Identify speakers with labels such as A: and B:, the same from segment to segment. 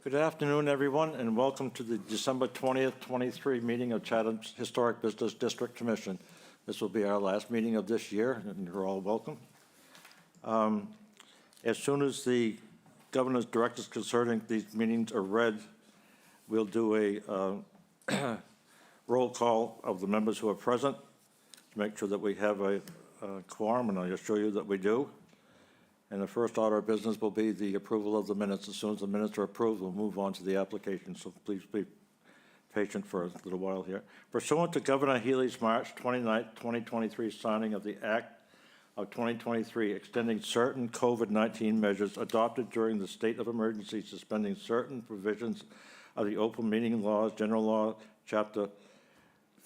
A: Good afternoon, everyone, and welcome to the December 20th, 23 meeting of Chatham's Historic Business District Commission. This will be our last meeting of this year, and you're all welcome. As soon as the governor's directives concerning these meetings are read, we'll do a roll call of the members who are present to make sure that we have a quorum, and I assure you that we do. And the first order of business will be the approval of the minutes. As soon as the minutes are approved, we'll move on to the application, so please be patient for a little while here. Pursuant to Governor Healy's March 29, 2023 signing of the Act of 2023 extending certain COVID-19 measures adopted during the state of emergency, suspending certain provisions of the open meeting laws, general law, chapter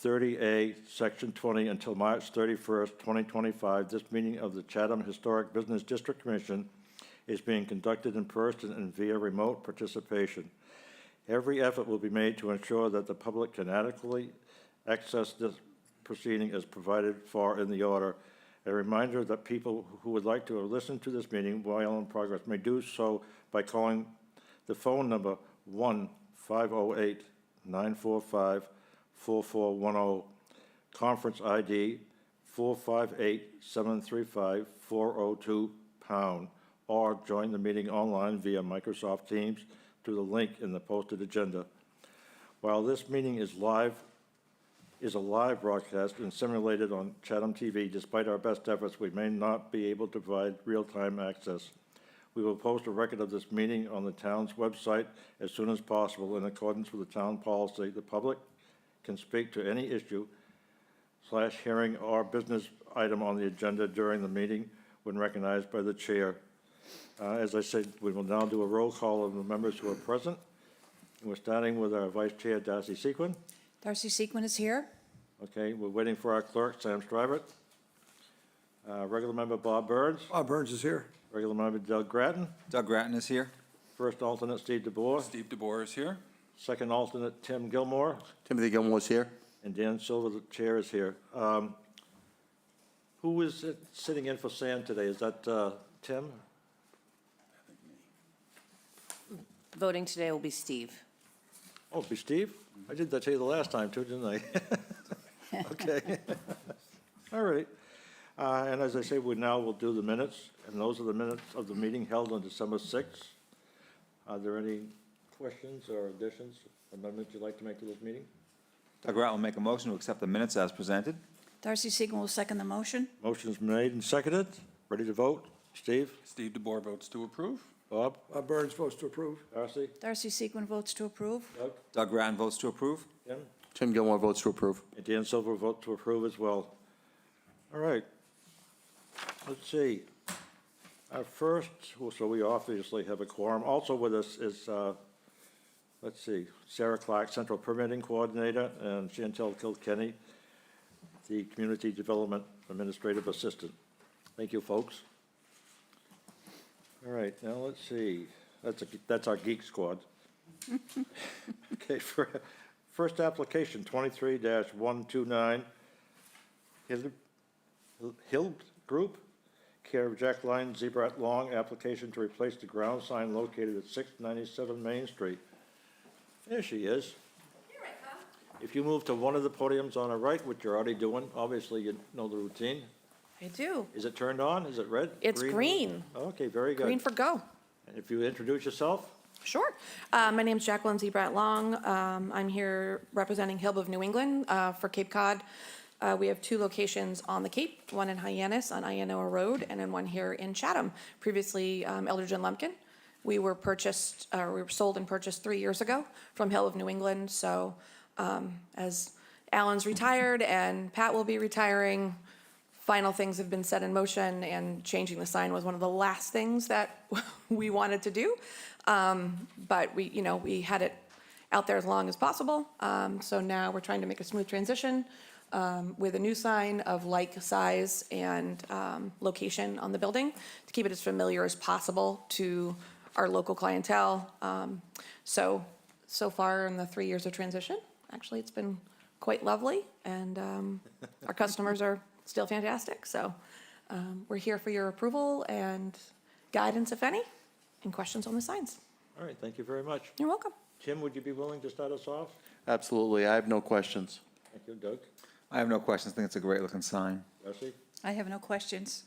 A: 30A, Section 20, until March 31st, 2025, this meeting of the Chatham Historic Business District Commission is being conducted in person and via remote participation. Every effort will be made to ensure that the public can adequately access this proceeding as provided for in the order. A reminder that people who would like to listen to this meeting while in progress may do so by calling the phone number 1-508-945-4410, conference ID 458-735-402#, or join the meeting online via Microsoft Teams through the link in the posted agenda. While this meeting is a live broadcast and simulated on Chatham TV, despite our best efforts, we may not be able to provide real-time access. We will post a record of this meeting on the town's website as soon as possible in accordance with the town policy. The public can speak to any issue / hearing or business item on the agenda during the meeting when recognized by the chair. As I said, we will now do a roll call of the members who are present. We're starting with our Vice Chair, Darcy Sequin.
B: Darcy Sequin is here.
A: Okay, we're waiting for our clerk, Sam Strivett. Regular member Bob Burns.
C: Bob Burns is here.
A: Regular member Doug Grattan.
D: Doug Grattan is here.
A: First alternate Steve DeBoer.
E: Steve DeBoer is here.
A: Second alternate Tim Gilmore.
C: Timothy Gilmore is here.
A: And Dan Silver, the chair, is here. Who is sitting in for Sam today? Is that Tim?
B: Voting today will be Steve.
A: Oh, it'll be Steve? I did that to you the last time too, didn't I? Okay. All right. And as I say, we now will do the minutes, and those are the minutes of the meeting held on December 6th. Are there any questions or additions, amendments you'd like to make to this meeting?
D: Doug Grattan will make a motion to accept the minutes as presented.
B: Darcy Sequin will second the motion.
A: Motion's made and seconded. Ready to vote? Steve?
E: Steve DeBoer votes to approve.
A: Bob?
C: Bob Burns votes to approve.
A: Darcy?
B: Darcy Sequin votes to approve.
A: Doug?
D: Doug Grattan votes to approve.
A: Tim?
C: Tim Gilmore votes to approve.
A: And Dan Silver votes to approve as well. All right. Let's see. Our first, so we obviously have a quorum. Also with us is, let's see, Sarah Clark, Central Permitting Coordinator, and Chantel Kilkenny, the Community Development Administrative Assistant. Thank you, folks. All right, now let's see. That's our geek squad. Okay, first application, 23-129, Hill Group, care of Jacqueline Zebrat Long, application to replace the ground sign located at 697 Main Street. There she is.
B: Here I come.
A: If you move to one of the podiums on the right, which you're already doing, obviously you know the routine.
B: I do.
A: Is it turned on? Is it red?
B: It's green.
A: Okay, very good.
B: Green for go.
A: And if you introduce yourself?
B: Sure. My name's Jacqueline Zebrat Long. I'm here representing Hill of New England for Cape Cod. We have two locations on the Cape, one in Hyannis on Ianoa Road, and then one here in Chatham. Previously, Eldridge and Lumpkin. We were sold and purchased 3 years ago from Hill of New England. So as Alan's retired and Pat will be retiring, final things have been set in motion, and changing the sign was one of the last things that we wanted to do. But we had it out there as long as possible. So now we're trying to make a smooth transition with a new sign of like size and location on the building to keep it as familiar as possible to our local clientele. So far in the 3 years of transition, actually it's been quite lovely, and our customers are still fantastic. So we're here for your approval and guidance, if any, and questions on the signs.
A: All right, thank you very much.
B: You're welcome.
A: Tim, would you be willing to start us off?
C: Absolutely. I have no questions.
A: Thank you. Doug?
D: I have no questions. I think it's a great looking sign.
A: Darcy?
F: I have no questions.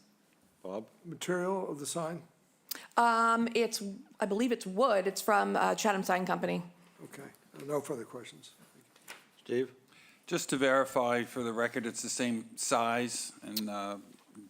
A: Bob?
C: Material of the sign?
B: I believe it's wood. It's from Chatham Sign Company.
C: Okay. No further questions.
A: Steve?
E: Just to verify for the record, it's the same size and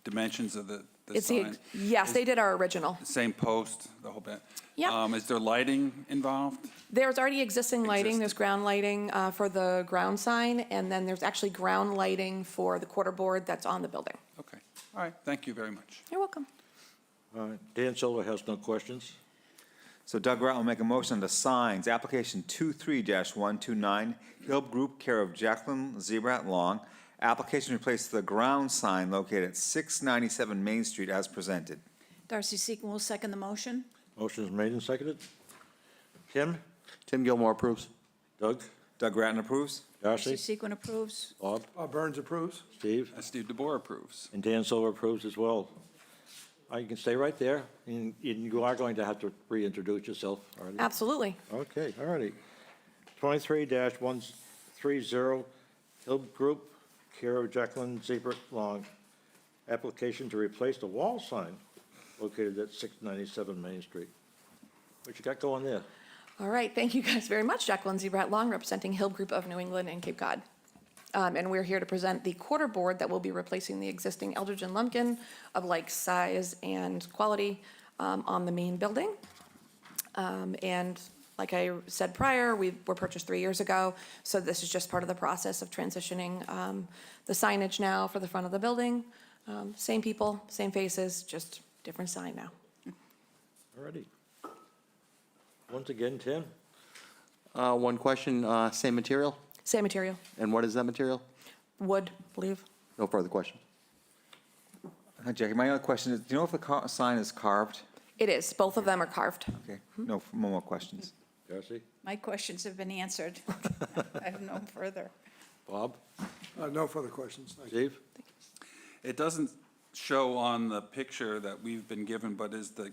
E: dimensions of the
B: It's
E: sign?
B: yes, they did our original.
E: Same post, the whole bit?
B: Yep.
E: Is there lighting involved?
B: There's already existing lighting. There's
E: Existing.
B: ground lighting for the ground sign, and then there's actually ground lighting for the quarter board that's on the building.
E: Okay, all right, thank you very much.
B: You're welcome.
A: All right, Dan Silver has no questions.
D: So Doug Rattle will make a motion on the signs, application 23-129, Hill Group, care of Jacqueline Zebrat Long. Application to replace the ground sign located at 697 Main Street as presented.
F: Darcy Seacon will second the motion.
A: Motion is made and seconded. Tim?
C: Tim Gilmore approves.
A: Doug?
D: Doug Rattle approves.
F: Darcy
A: Darcy?
F: Seacon approves.
A: Bob?
C: Burns approves.
A: Steve?
E: Steve DeBoer approves.
A: And Dan Silver approves as well. You can stay right there, and you are going to have to reintroduce yourself. Artie.
B: Absolutely.
A: Okay, all righty. 23-130, Hill Group, care of Jacqueline Zebrat Long. Application to replace the wall sign located at 697 Main Street. What you got going there?
B: All right, thank you guys very much. Jacqueline Zebrat Long, representing Hill Group of New England and Cape Cod. And we're here to present the quarter board that will be replacing the existing Eldridge and Lumpkin of like size and quality on the main building. And like I said prior, we were purchased 3 years ago, so this is just part of the process of transitioning the signage now for the front of the building. Same people, same faces, just different sign now.
A: All righty. Once again, Tim?
C: One question, same material?
B: Same material,
C: And what is that material?
B: wood, believe.
C: No further questions.
D: Hi, Jackie. My other question is, do you know if the sign is carved?
B: It is, both of them are carved.
D: Okay, no more questions.
A: Darcy?
F: My questions have been answered. I have no further.
A: Bob?
C: No further questions.
A: Steve?
E: It doesn't show on the picture that we've been given, but is the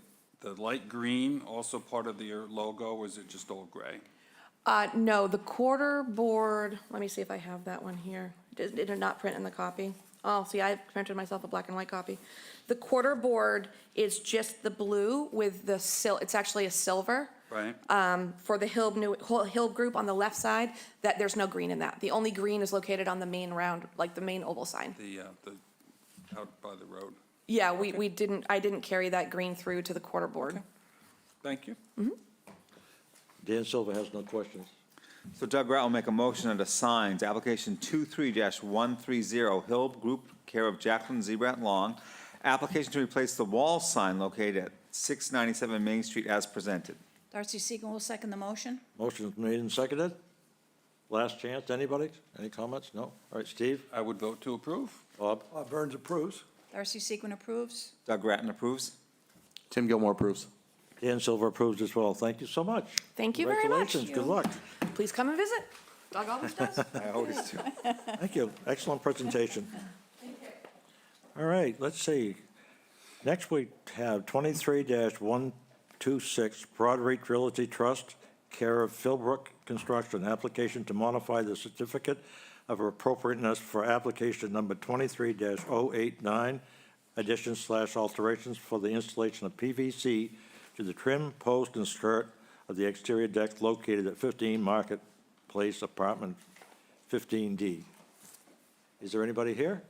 E: light green also part of your logo, or is it just all gray?
B: No, the quarter board, let me see if I have that one here. It did not print in the copy. Oh, see, I printed myself a black and white copy. The quarter board is just the blue with the it's actually a silver.
E: Right?
B: For the Hill Group on the left side, that there's no green in that. The only green is located on the main round, like the main oval sign.
E: The out by the road.
B: Yeah, I didn't carry that green through to the quarter board.
E: Thank you.
A: Dan Silver has no questions.
D: So Doug Rattle will make a motion on the signs, application 23-130, Hill Group, care of Jacqueline Zebrat Long. Application to replace the wall sign located at 697 Main Street as presented.
F: Darcy Seacon will second the motion.
A: Motion is made and seconded. Last chance, anybody? Any comments? No? All right, Steve?
E: I would vote to approve.
A: Bob?
C: Burns approves.
F: Darcy Seacon approves.
D: Doug Rattle approves.
C: Tim Gilmore approves.
A: Dan Silver approves as well. Thank you so much.
B: Thank you very much.
A: Congratulations. Good luck.
B: Please come and visit. Doug always does.
D: I always do.
A: Thank you. Excellent presentation. All right, let's see. Next, we have 23-126 Broadreach Realty Trust, care of Philbrook Construction, application to modify the certificate of appropriateness for application number 23-089, additions/alterations for the installation of PVC to the trim, post, and skirt of the exterior deck located at 15 Market Place, apartment 15D. Is there anybody here?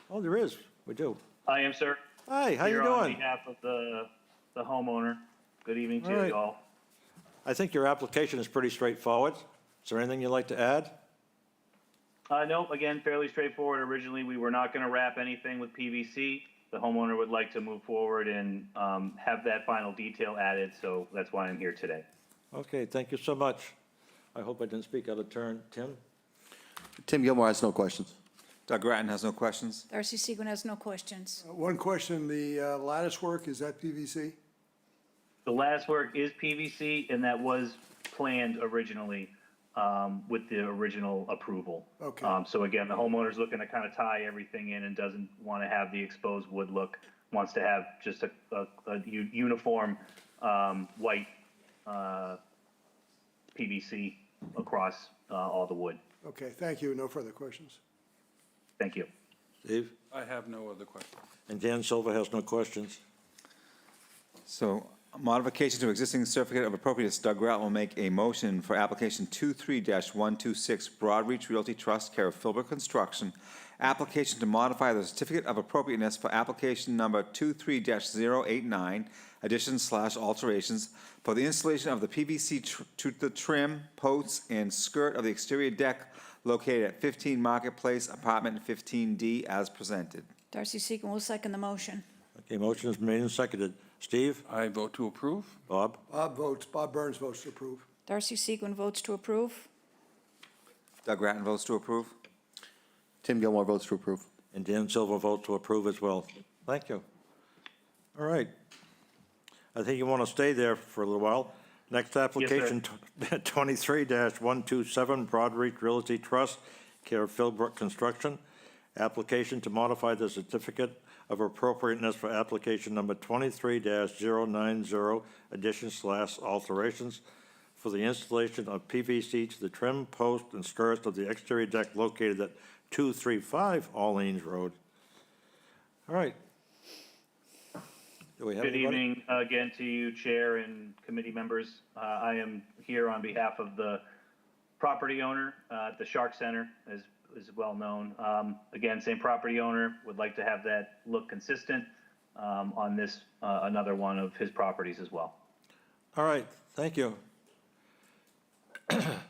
A: Oh, there is. We do.
G: I am, sir.
A: Hi, how you
G: Here on
A: doing?
G: behalf of the homeowner. Good evening
A: All
G: to
A: right.
G: you all.
A: I think your application is pretty straightforward. Is there anything you'd like to add?
G: No, again, fairly straightforward. Originally, we were not going to wrap anything with PVC. The homeowner would like to move forward and have that final detail added, so that's why I'm here today.
A: Okay, thank you so much. I hope I didn't speak out of turn. Tim?
C: Tim Gilmore has no questions.
D: Doug Rattle has no questions.
F: Darcy Seacon has no questions.
H: One question, the lattice work, is that PVC?
G: The lattice work is PVC, and that was planned originally with the original approval.
H: Okay.
G: So again, the homeowner's looking to kind of tie everything in and doesn't want to have the exposed wood look, wants to have just a uniform white PVC across all the wood.
H: Okay, thank you. No further questions.
G: Thank you.
A: Steve?
E: I have no other questions.
A: And Dan Silva has no questions.
D: So modification to existing certificate of appropriateness, Doug Rat will make a motion for application 23-126 Broadreach Realty Trust, care of Filbert Construction, application to modify the certificate of appropriateness for application number 23-089, additions/alterations for the installation of the PVC to the trim, posts, and skirt of the exterior deck located at 15 Marketplace, apartment 15D, as presented.
F: Darcy Seacon will second the motion.
A: Okay, motion is made and seconded. Steve?
E: I vote to approve.
A: Bob?
H: Bob Burns votes to approve.
F: Darcy Seacon votes to approve.
D: Doug Ratton votes to approve.
C: Tim Gilmore votes to approve.
A: And Dan Silva votes to approve as well. Thank you. All right. I think you want to stay there for a little while. Next application, 23-127 Broadreach Realty Trust, care of Philbrook Construction. Application to modify the certificate of appropriateness for application number 23-090, additions/alterations for the installation of PVC to the trim, post, and skirts of the exterior deck located at 235 Orleans Road. All right. Do we have
G: Good
A: anybody?
G: evening again to you, Chair and committee members. I am here on behalf of the property owner at the Shark Center, as is well known. Again, same property owner, would like to have that look consistent on this, another one of his properties as well.
A: All right, thank you.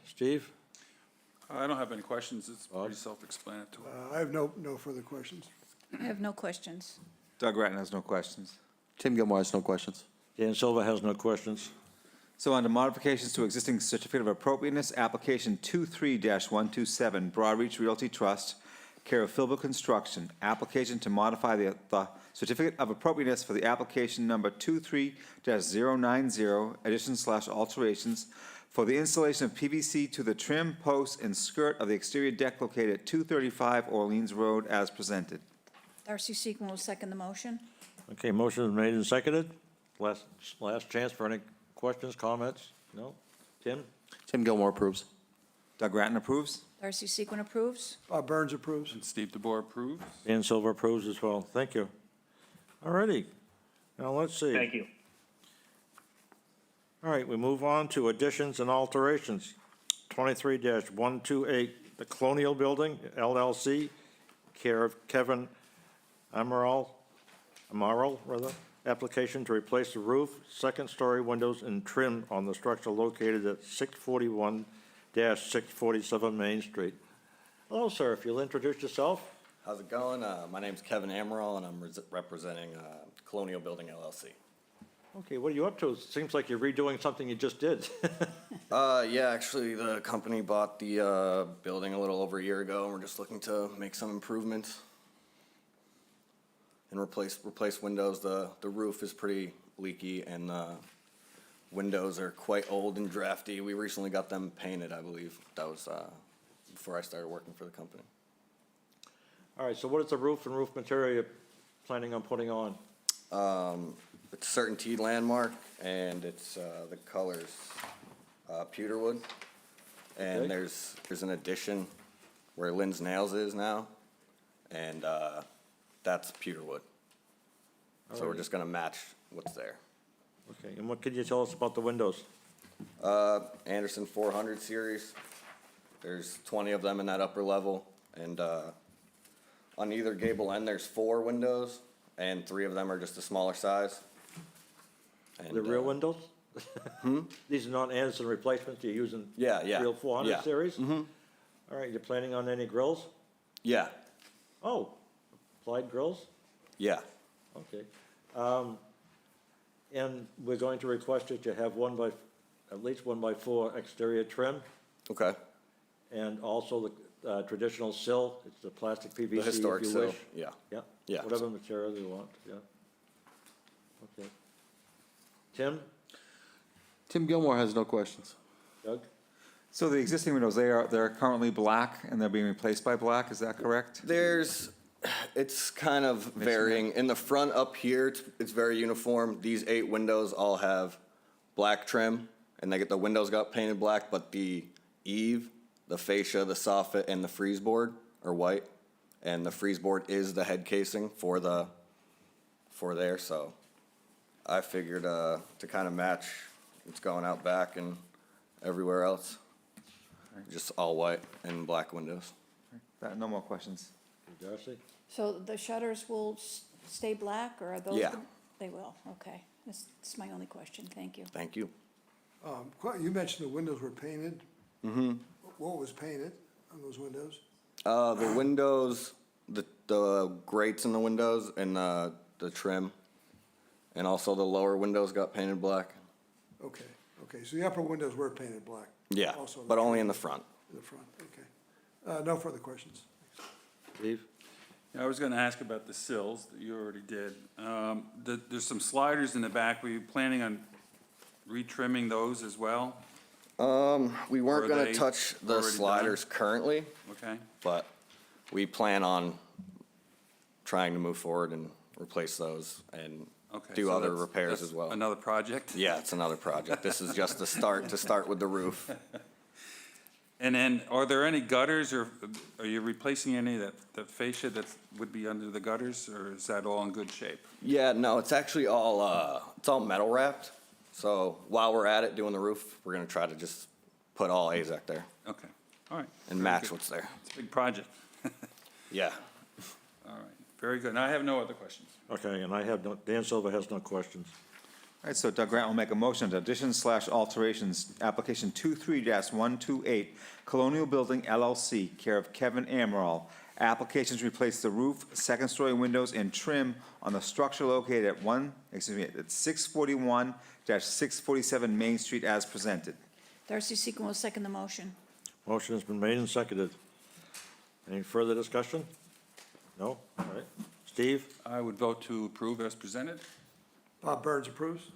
A: Steve?
E: I don't have any questions. It's pretty self-explanatory.
H: I have no further questions.
F: I have no questions.
D: Doug Ratton has no questions.
C: Tim Gilmore has no questions.
A: Dan Silva has no questions.
D: So under modifications to existing certificate of appropriateness, application 23-127 Broadreach Realty Trust, care of Philbrook Construction, application to modify the certificate of appropriateness for the application number 23-090, additions/alterations for the installation of PVC to the trim, post, and skirt of the exterior deck located at 235 Orleans Road, as presented.
F: Darcy Seacon will second the motion.
A: Okay, motion is made and seconded. Last chance for any questions, comments? No? Tim?
C: Tim Gilmore approves.
D: Doug Ratton approves.
F: Darcy Seacon approves.
H: Bob Burns approves.
E: And Steve DeBoer approves.
A: Dan Silva approves as well. Thank you. All righty. Now, let's see.
G: Thank you.
A: All right, we move on to additions and alterations. 23-128, the Colonial Building, LLC, care of Kevin Amaral, application to replace the roof, second-story windows, and trim on the structure located at 641-647 Main Street. Hello, sir, if you'll introduce yourself.
I: How's it going? My name's Kevin Amaral, and I'm representing Colonial Building LLC.
A: Okay, what are you up to? Seems like you're redoing something you just did.
I: Yeah, actually, the company bought the building a little over a year ago, and we're just looking to make some improvements and replace windows. The roof is pretty leaky, and the windows are quite old and drafty. We recently got them painted, I believe. That was before I started working for the company.
A: All right, so what is the roof and roof material you're planning on putting on?
I: It's Certainty Landmark, and it's the colors pewter wood, and
A: Okay.
I: there's an addition where Lynn's Nails is now, and that's pewter wood. So we're
A: Alrighty.
I: just gonna match what's there.
A: Okay, and what could you tell us about the windows?
I: Anderson 400 series. There's 20 of them in that upper level, and on either gable end there's 4 windows, and 3 of them are just a smaller size. And,
A: The rear windows? These are not Anderson replacements, you're using?
I: Yeah, yeah,
A: Real 400
I: yeah.
A: series? All right, you're planning on any grills?
I: Yeah,
A: Oh, applied grills?
I: yeah.
A: Okay. And we're going to request that you have at least 1x4 exterior trim,
I: Okay.
A: and also the traditional sill, it's the plastic PVC if you
I: The historic
A: wish.
I: sill, yeah.
A: Yeah?
I: Yeah.
A: Whatever material you want, yeah. Okay. Tim,
C: Tim Gilmore has no questions.
A: Doug?
D: So the existing windows, they're currently black, and they're being replaced by black, is that correct?
I: It's kind of varying. In the front up here, it's very uniform. These 8 windows all have black trim, and the windows got painted black, but the eave, the fascia, the soffit, and the frieze board are white. And the frieze board is the head casing for there, so I figured, to kind of match what's going out back and everywhere else. Just all white and black windows.
D: No more questions.
A: Darcy?
F: So the shutters will stay black, or are those?
I: Yeah.
F: They will, okay. That's my only question, thank you.
I: Thank you.
H: You mentioned the windows were painted. Mm-hmm. What was painted on those windows?
I: The windows, the grates in the windows and the trim, and also the lower windows got painted black.
H: Okay, so the upper windows were painted black?
I: Yeah,
H: Also
I: but only in the front.
H: In the front, okay. No further questions.
A: Steve?
E: Yeah, I was gonna ask about the sills that you already did. There's some sliders in the back. Were you planning on retrimming those as well?
I: We weren't
E: Are
I: gonna
E: they
I: touch the
E: already done?
I: sliders currently,
E: Okay,
I: but we plan on trying to move forward and replace those and
E: okay.
I: do
E: so
I: other
E: that's-
I: repairs
E: that's
I: as well.
E: Another project?
I: Yeah, it's another project. This is just the start, to start with the roof.
E: And then, are there any gutters, or are you replacing any of that fascia that would be under the gutters, or is that all in good shape?
I: Yeah, no, it's actually it's all metal wrapped. So while we're at it doing the roof, we're gonna try to just put all AZEK there
E: Okay, all right.
I: and
E: Very
I: match
E: good.
I: what's there.
E: It's a big project.
I: Yeah.
E: All right, very good. And I have no other questions.
A: Okay, and I have no, Dan Silva has no questions.
D: All right, so Doug Grant will make a motion to additions/alterations, application 23-128, Colonial Building LLC, care of Kevin Amaral. Applications replace the roof, second-story windows, and trim on the structure located at 641-647 Main Street as presented.
F: Darcy Seacon will second the motion.
A: Motion has been made and seconded. Any further discussion? No? All right. Steve?
E: I would vote to approve as presented.
H: Bob Burns approves?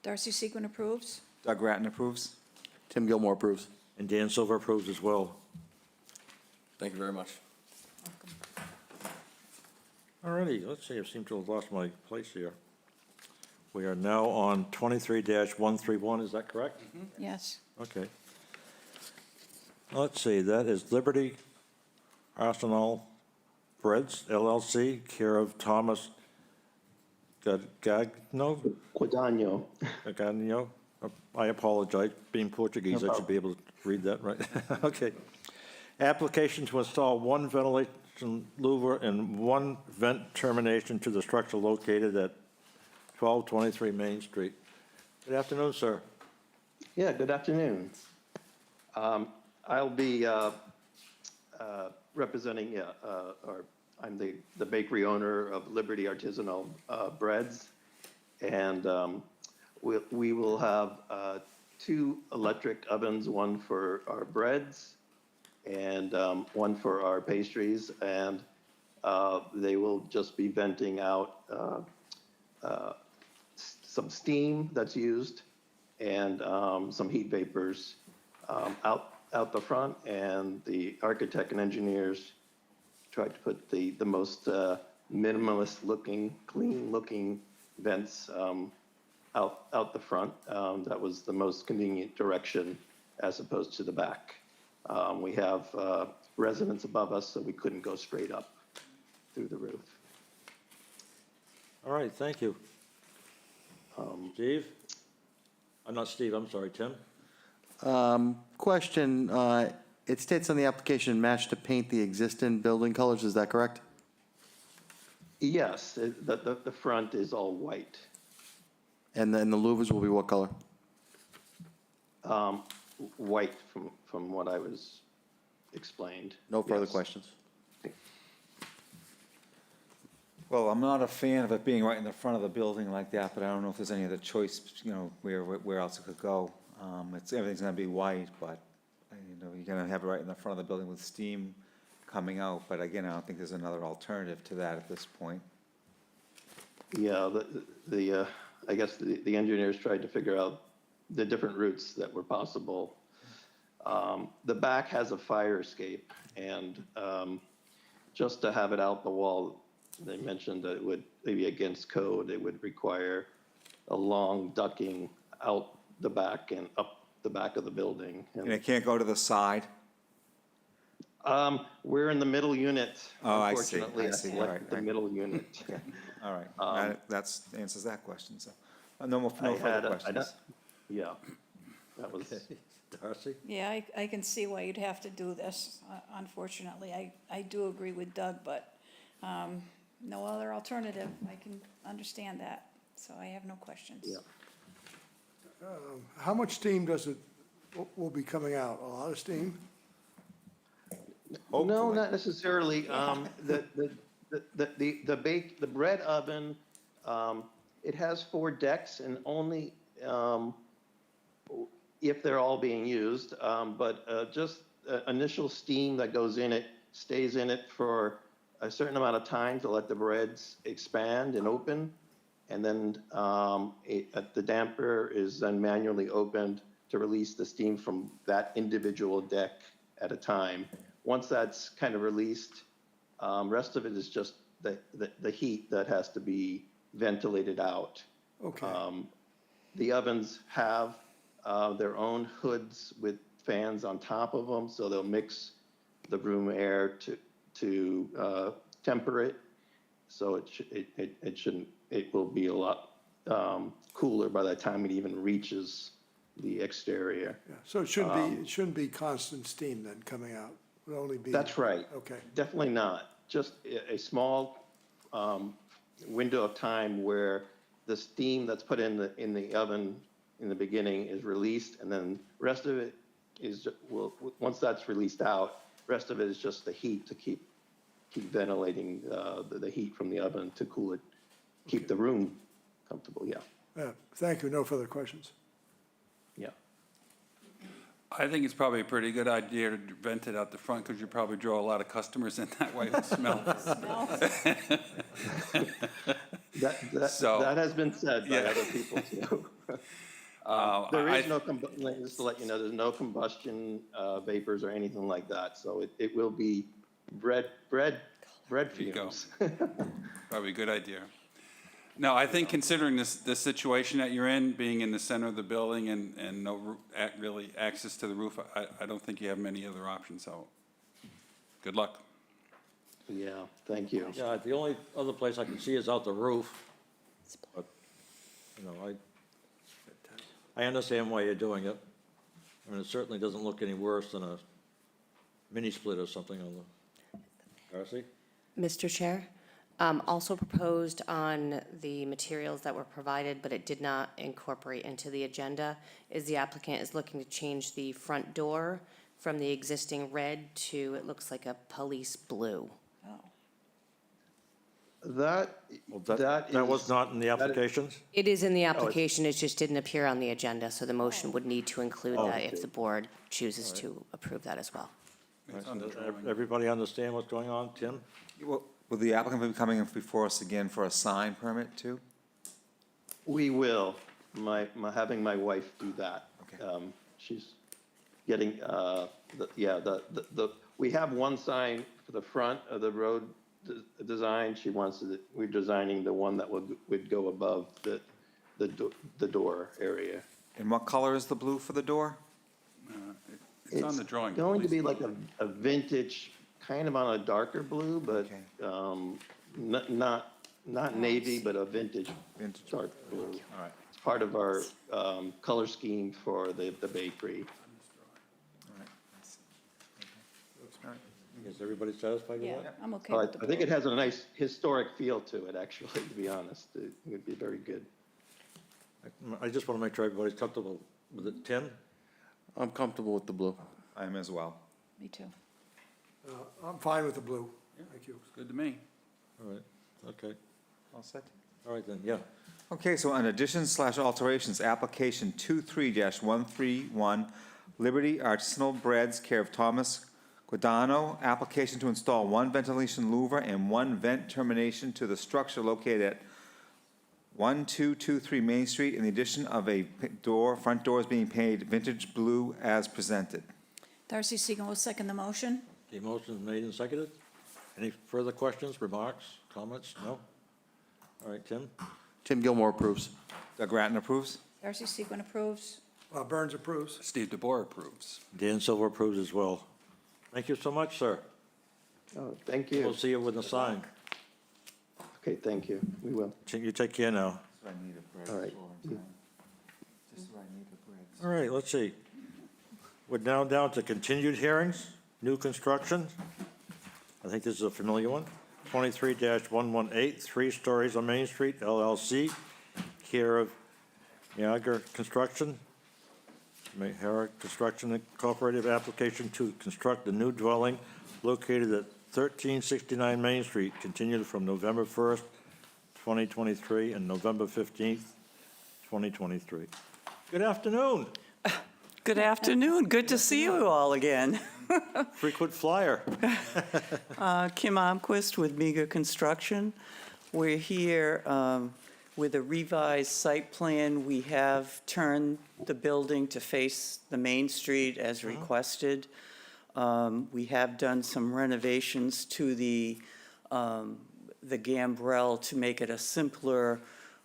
F: Darcy Seacon approves.
D: Doug Grattan approves.
C: Tim Gilmore approves.
A: And Dan Silva approves as well.
I: Thank you very much.
A: All righty, let's see, I seem to have lost my place here. We are now on 23-131, is that correct?
F: Yes.
A: Okay. Let's see, that is Liberty Arsenal Breads LLC, care of Thomas Gagno? Gagno. I apologize, being Portuguese, I should be able to read that right. Okay. Application to install one ventilation louver and one vent termination to the structure located at 1223 Main Street. Good afternoon, sir.
J: Yeah, good afternoon. I'll be representing, or I'm the bakery owner of Liberty Artisanal Breads. And we will have 2 electric ovens, one for our breads and one for our pastries. And they will just be venting out some steam that's used and some heat vapors out the front. And the architect and engineers tried to put the most minimalist looking, clean looking vents out the front. That was the most convenient direction as opposed to the back. We have residents above us, so we couldn't go straight up through the roof.
A: All right, thank you. Steve? I'm not Steve, I'm sorry, Tim?
C: Question, it states on the application, match to paint the existing building colors, is that correct?
J: Yes, the front is all white.
C: And then the louvers will be what color?
J: White from what I was explained.
C: No further
J: Yes.
C: questions.
D: Well, I'm not a fan of it being right in the front of the building like that, but I don't know if there's any other choice, where else it could go. Everything's gonna be white, but, you're gonna have it right in the front of the building with steam coming out. But again, I don't think there's another alternative to that at this point.
J: Yeah, I guess the engineers tried to figure out the different routes that were possible. The back has a fire escape, and just to have it out the wall, they mentioned that it would, maybe against code, it would require a long ducting out the back and up the back of the building.
D: And it can't go to the side?
J: We're in the middle unit.
D: Oh, I see,
J: Unfortunately,
D: I
J: I
D: see. All
J: selected
D: right,
J: the
D: all right.
J: middle unit.
D: All right, that answers that question, so. No more,
J: I
D: no
J: had
D: further
J: a- I
D: questions.
J: Yeah, that was,
A: Darcy?
F: Yeah, I can see why you'd have to do this, unfortunately. I do agree with Doug, but no other alternative. I can understand that, so I have no questions.
J: yeah.
H: How much steam will be coming out? A lot of steam?
J: No,
D: Hopefully.
J: not necessarily. The bread oven, it has 4 decks and only, if they're all being used, but just initial steam that goes in it stays in it for a certain amount of time to let the breads expand and open. And then the damper is then manually opened to release the steam from that individual deck at a time. Once that's kind of released, rest of it is just the heat that has to be ventilated out.
H: Okay.
J: The ovens have their own hoods with fans on top of them, so they'll mix the room air to temper it. So it will be a lot cooler by the time it even reaches the exterior.
H: Yeah, so it shouldn't be constant steam then coming out. It'll only be.
J: That's right.
H: Okay.
J: Definitely not. Just a small window of time where the steam that's put in the oven in the beginning is released, and then rest of it is, once that's released out, rest of it is just the heat to keep ventilating the heat from the oven to cool it, keep the room comfortable, yeah.
H: Thank you. No further questions.
J: Yeah.
E: I think it's probably a pretty good idea to vent it out the front, because you probably draw a lot of customers in that way with smell. So-
J: That has been said by
E: Yeah.
J: other people too. There is just to let you know, there's no combustion vapors or anything like that, so it will be bread
E: you go.
J: fumes.
E: Probably a good idea. No, I think considering this situation that you're in, being in the center of the building and no really access to the roof, I don't think you have many other options, so good luck.
J: Yeah, thank you.
A: Yeah, the only other place I can see is out the roof. But, you know, I understand why you're doing it. I mean, it certainly doesn't look any worse than a mini split or something on the, Darcy?
K: Mr. Chair, also proposed on the materials that were provided, but it did not incorporate into the agenda, is the applicant is looking to change the front door from the existing red to, it looks like a police blue.
F: Oh,
J: That
A: That was
J: is-
A: not in the
J: that is-
A: applications?
K: It is in the application, it just didn't appear on the agenda, so the motion would need to include
A: Oh,
K: that if
J: okay.
K: the board chooses to approve that as well.
E: It's on the drawing.
A: Everybody understand what's going on, Tim?
D: Will the applicant be coming in before us again for a sign permit too?
J: We will, having my wife do that.
D: Okay.
J: She's getting, we have one sign for the front of the road design. She wants we're designing the one that would go above the door area.
D: And what color is the blue for the door?
E: It's on the drawing.
J: It's going to
E: please.
J: be like a vintage, kind of on a darker blue, but
D: Okay.
J: not navy, but a vintage
D: Vintage.
J: dark blue.
D: All right,
J: It's part of our color scheme for the bakery.
D: all right. All right.
A: Is everybody satisfied with
F: yeah,
A: that?
F: I'm okay
J: Oh,
F: with the
J: I think
F: blue.
J: it has a nice historic feel to it, actually, to be honest. It would be very good.
A: I just want to make sure everybody's comfortable with it. Tim?
C: I'm comfortable with the blue.
D: I am as well.
F: Me too.
H: I'm fine with the blue. Thank you.
E: Good to me.
A: All right, okay.
D: All set?
A: All right then, yeah.
D: Okay, so on additions/alterations, application 23-131, Liberty Artisanal Breads, care of Thomas Guadano, application to install 1 ventilation louver and 1 vent termination to the structure located at 1223 Main Street, in the addition of a front doors being painted vintage blue as presented.
F: Darcy Seagan will second the motion.
A: The motion is made and seconded. Any further questions, remarks, comments? No? All right, Tim?
C: Tim Gilmore approves.
D: Doug Grattan approves.
F: Darcy Seagan approves.
H: Burns approves.
E: Steve DeBoer approves.
A: Dan Silver approves as well. Thank you so much, sir.
J: Oh, thank
A: We'll
J: you.
A: see you with the sign.
J: Okay, thank you. We will.
A: You take care now.
J: All right.
A: All right, let's see. We're now down to continued hearings, new construction. I think this is a familiar one. 23-118, 3 Stories on Main Street, LLC, care of Niagara Construction. Niagara Construction Incorporated, application to construct a new dwelling located at 1369 Main Street, continued from November 1st, 2023, and November 15th, 2023. Good afternoon.
L: Good afternoon. Good to see you all again.
A: Frequent flyer.
L: Kim Omquist with Meager Construction. We're here with a revised site plan. We have turned the building to face the main street as requested. We have done some renovations to the gambrel to make it a simpler,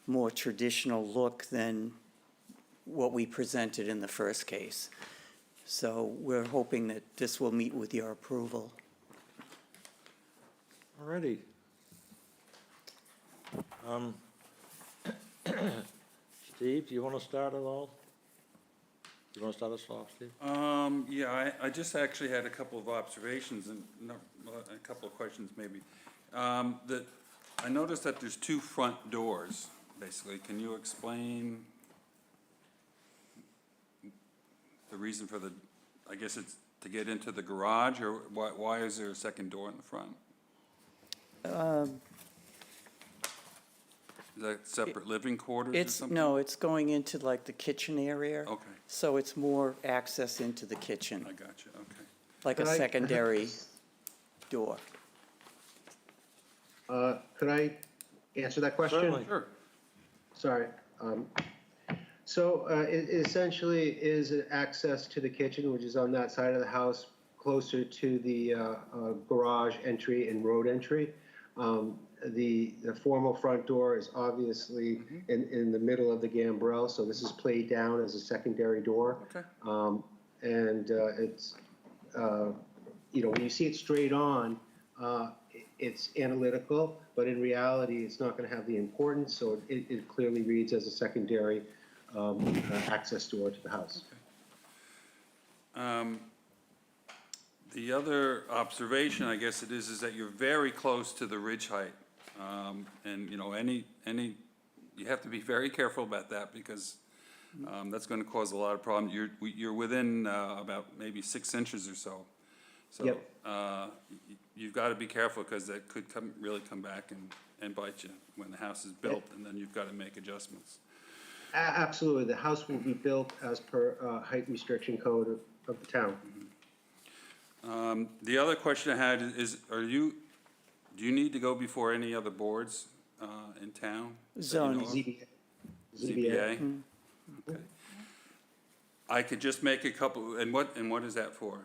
L: more traditional look than what we presented in the first case. So we're hoping that this will meet with your approval.
A: All righty. Steve, do you want to start at all? You want to start us off, Steve?
E: Yeah, I just actually had a couple of observations and a couple of questions maybe. That I noticed that there's 2 front doors, basically. Can you explain the reason for the, I guess it's to get into the garage, or why is there a second door in the front? Is that separate living quarters or something?
L: No, it's going into like the kitchen area.
E: Okay,
L: So it's more access into the kitchen,
E: I got you, okay.
L: like a secondary door.
M: Could I answer that question?
A: Certainly.
E: Sure.
M: Sorry. So it essentially is an access to the kitchen, which is on that side of the house, closer to the garage entry and road entry. The formal front door is obviously in the middle of the gambrel, so this is played down as a secondary door.
E: Okay.
M: It's, when you see it straight on, it's analytical, but in reality, it's not going to have the importance, so it clearly reads as a secondary access door to the house.
E: The other observation, I guess it is that you're very close to the ridge height. And, you have to be very careful about that because that's going to cause a lot of problems. You're within about maybe 6 inches or so. So
M: Yep.
E: You've got to be careful because that could really come back and bite you when the house is built, and then you've got to make adjustments.
M: Absolutely. The house will be built as per height restriction code of the town.
E: The other question I had is, do you need to go before any other boards in town? that you know
L: Zoning.
E: of?
M: ZBA.
E: ZBA? Okay. I could just make a couple, and what is that for?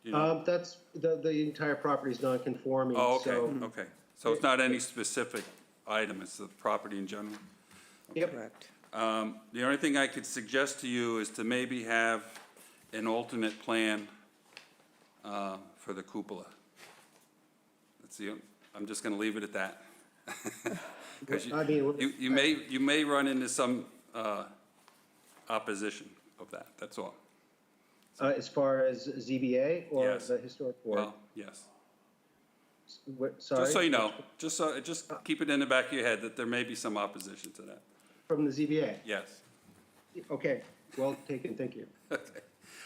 E: Do you know?
M: That's, the entire property is non-conforming,
E: Oh, okay,
M: so.
E: okay. So it's not any specific item, it's the property in general?
M: Yep.
L: Correct.
E: The only thing I could suggest to you is to maybe have an alternate plan for the cupola. I'm just gonna leave it at that. 'Cause
M: I mean,
E: you may run into some opposition of that, that's all.
M: as far as ZBA or
E: Yes.
M: the historic board?
E: Well, yes.
M: Sorry?
E: Just so you know, just keep it in the back of your head that there may be some opposition to that.
M: From the ZBA?
E: Yes.
M: Okay, well taken, thank you.
E: Okay.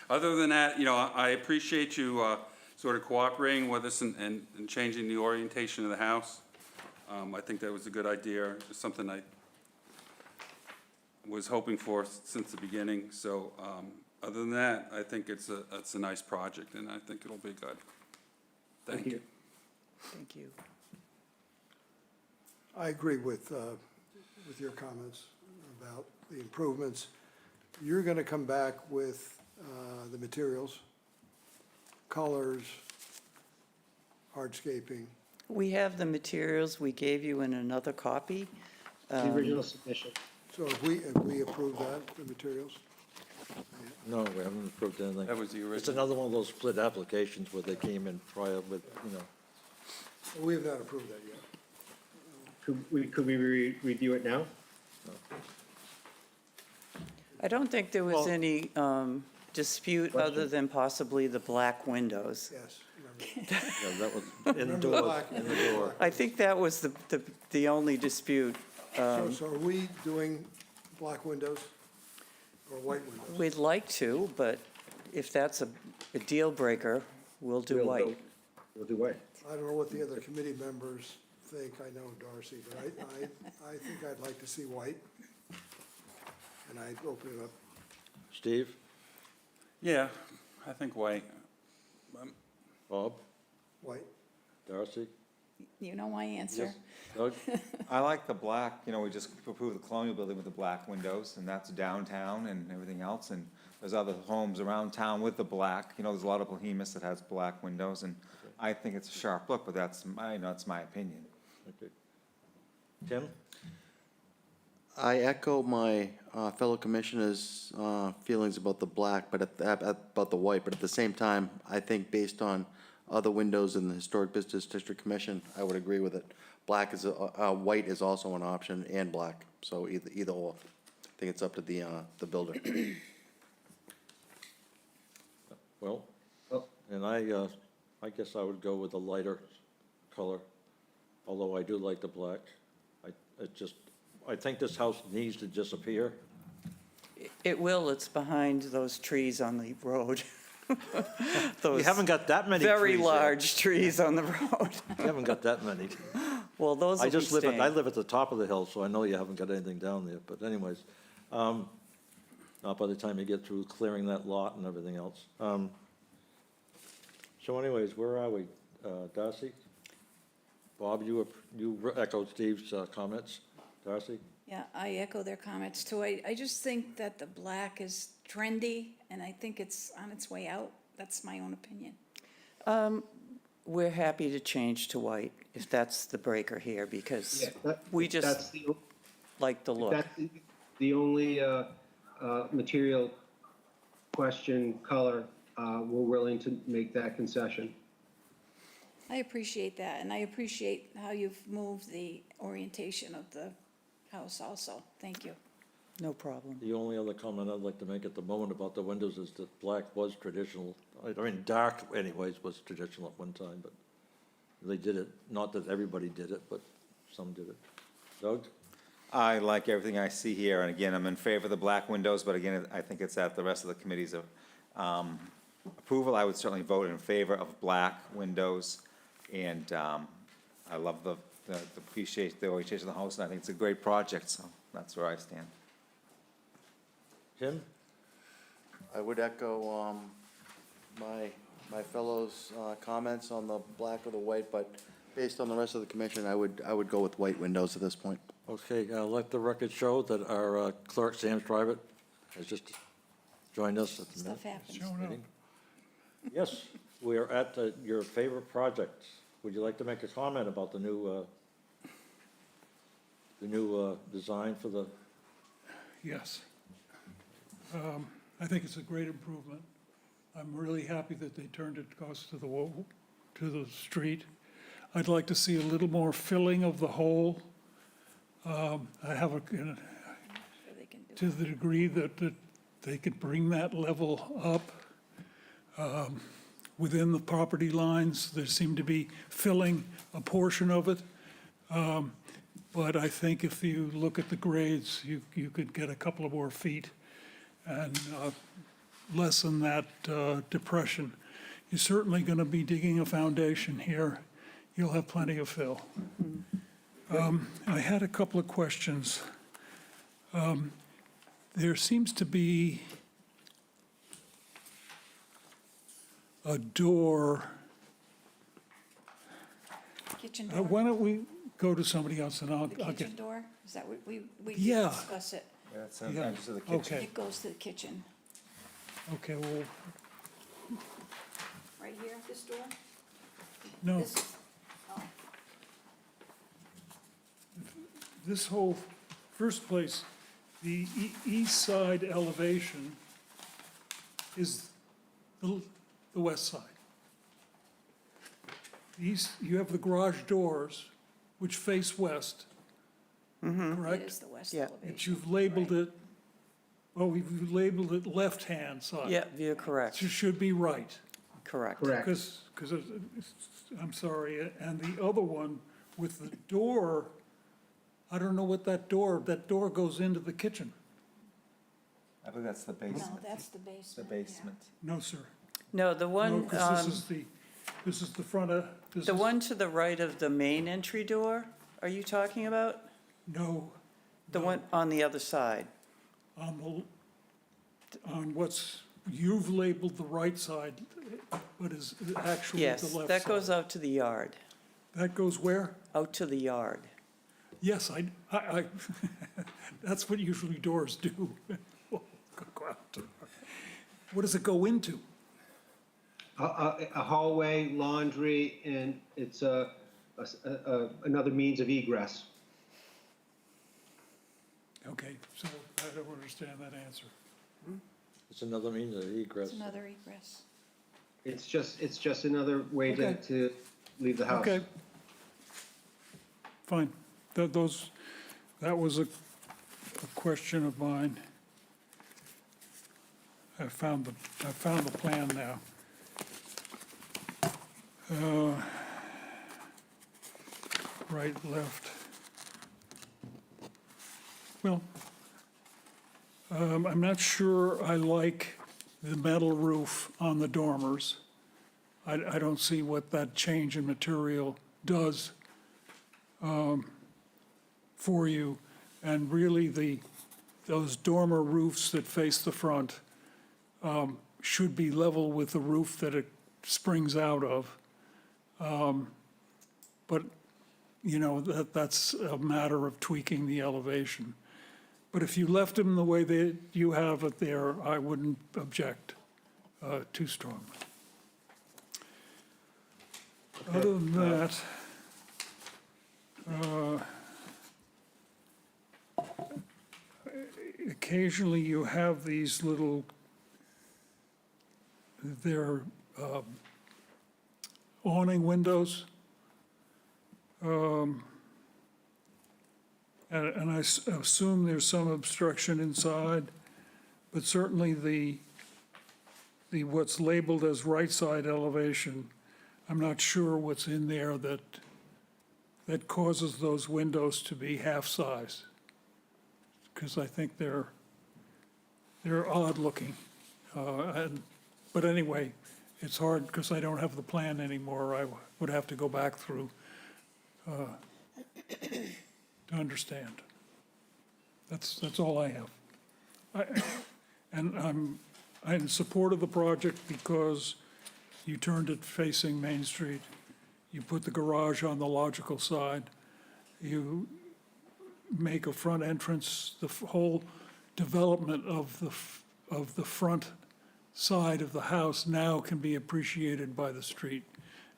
E: Other than that, I appreciate you sort of cooperating with us and changing the orientation of the house. I think that was a good idea. It's something I was hoping for since the beginning. So other than that, I think it's a nice project, and I think it'll be good. Thank you.
L: Thank you.
H: I agree with your comments about the improvements. You're going to come back with the materials, colors, hardscaping.
L: We have the materials we gave you in another copy.
M: The original submission.
H: So if we approve that, the materials?
A: No, we haven't approved anything.
E: That was the
A: It's
E: original.
A: another one of those split applications where they came in prior with,
H: We have not approved that yet.
M: Could we review it now?
L: I don't think there was
A: Well-
L: any dispute other than possibly the black windows.
H: Yes.
A: yeah, that was in the
H: Remember the
A: doors,
H: black-
A: in the door.
L: I think that was the only dispute.
H: So are we doing black windows or white windows?
L: We'd like to, but if that's a deal breaker, we'll do white.
M: We'll do white.
H: I don't know what the other committee members think. I know Darcy, but I think I'd like to see white. And I'd open it up.
A: Steve,
E: Yeah, I think white.
A: Bob,
H: White.
A: Darcy,
F: You know my answer.
A: Doug?
D: I like the black, we just approved the Colonial Building with the black windows, and that's downtown and everything else, and there's other homes around town with the black, there's a lot of Bohemus that has black windows, and I think it's a sharp look, but that's my opinion.
A: Okay. Tim?
C: I echo my fellow commissioners' feelings about the black, but about the white, but at the same time, I think based on other windows in the Historic Business District Commission, I would agree with it. White is also an option, and black, so either or. I think it's up to the builder.
A: Well,
M: Well-
A: and I guess I would go with a lighter color, although I do like the black. I think this house needs to disappear.
L: It will, it's behind those trees on the road.
A: You haven't got that many trees
L: Very
A: there.
L: large trees on the road.
A: You haven't got that many.
L: Well, those will
A: I
L: be
A: just
L: staying.
A: I live at the top of the hill, so I know you haven't got anything down there, but anyways, not by the time you get through clearing that lot and everything else. So anyways, where are we? Darcy? Bob, you echoed Steve's comments. Darcy?
F: Yeah, I echo their comments too. I just think that the black is trendy and I think it's on its way out. That's my own opinion.
L: We're happy to change to white, if that's the breaker here, because we
M: That's
L: just
M: the,
L: like the look.
M: that's the only material question, color, we're willing to make that concession.
F: I appreciate that, and I appreciate how you've moved the orientation of the house also. Thank you.
L: No problem.
A: The only other comment I'd like to make at the moment about the windows is that black was traditional. I mean, dark anyways was traditional at one time, but they did it, not that everybody did it, but some did it. Doug?
D: I like everything I see here, and again, I'm in favor of the black windows, but again, I think it's at the rest of the committee's approval. I would certainly vote in favor of black windows, and I love the orientation of the house, and I think it's a great project, so that's where I stand.
A: Tim?
C: I would echo my fellows' comments on the black or the white, but based on the rest of the commission, I would go with white windows at this point.
A: Okay, let the record show that our clerk, Sam Strivett, has just joined us at the
F: Stuff
A: minute.
F: happens.
A: Yes, we are at your favorite project. Would you like to make a comment about the new design for the,
N: Yes. I think it's a great improvement. I'm really happy that they turned it across to the street. I'd like to see a little more filling of the hole. I have
F: Sure they can do
N: to the degree that they could bring that level up within the property lines. There seemed to be filling a portion of it. But I think if you look at the grades, you could get a couple of more feet and lessen that depression. You're certainly going to be digging a foundation here. You'll have plenty of fill. I had a couple of questions. There seems to be a door.
F: Kitchen door,
N: Why don't we go to somebody else and I'll
F: the
N: get.
F: kitchen door, is that what we
N: Yeah.
F: discuss it?
D: That's
N: Yeah,
D: entrance to the kitchen.
N: okay,
F: It goes to the kitchen,
N: okay, well,
F: right here, this door?
N: no,
F: This, oh,
N: this whole, first place, the east side elevation is the west side. You have the garage doors, which face west,
F: It
N: correct?
F: is the west
L: Yeah.
F: elevation.
N: But you've labeled it, well, we've labeled it left-hand side.
L: Yeah, you're correct,
N: It should be right.
L: correct.
M: Correct.
N: Because, I'm sorry, and the other one with the door, I don't know what that door goes into the kitchen.
D: I believe that's the
F: No,
D: basement.
F: that's the
D: The
F: basement. yeah.
D: basement.
N: No, sir.
L: No, the
N: No,
L: one,
N: because this is the front of, this
L: the
N: is,
L: one to the right of the main entry door, are you talking about?
N: no,
L: The one on the other side?
N: on what's, you've labeled the right side, but is actually the left
L: Yes,
N: side.
L: that goes out to the yard,
N: That goes where?
L: out to the yard.
N: Yes, I, that's what usually doors do. Go out. What does it go into?
M: A hallway, laundry, and it's another means of egress.
N: Okay, so I don't understand that answer.
A: It's another means of egress.
F: It's another egress.
M: It's just another way
N: Okay.
M: to leave the house.
N: Okay. Fine. That was a question of mine. I found the plan now. Right, left. Well, I'm not sure I like the metal roof on the dormers. I don't see what that change in material does for you. And really, those dormer roofs that face the front should be level with the roof that it springs out of. But, you know, that's a matter of tweaking the elevation. But if you left them the way that you have it there, I wouldn't object too strongly. Other than that, occasionally you have these little, they're awning windows. And I assume there's some obstruction inside, but certainly the what's labeled as right side elevation, I'm not sure what's in there that causes those windows to be half size. Because I think they're odd looking. But anyway, it's hard because I don't have the plan anymore. I would have to go back through to understand. That's all I have. And I'm in support of the project because you turned it facing Main Street. You put the garage on the logical side. You make a front entrance, the whole development of the front side of the house now can be appreciated by the street.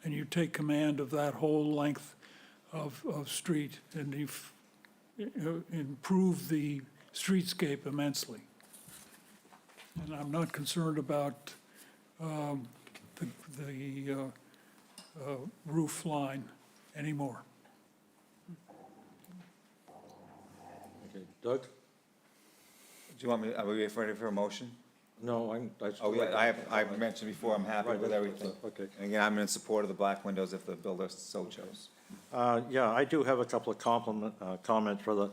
N: And you take command of that whole length of street, and you've improved the streetscape immensely. And I'm not concerned about the roof line anymore.
A: Okay, Doug?
D: Do you want me, are we ready for a motion?
A: No,
D: Oh, yeah, I've mentioned before, I'm happy
A: Right,
D: with
A: that's-
D: everything.
A: okay.
D: And again, I'm in support of the black windows if the builder so chose.
A: Yeah, I do have a couple of comments for the,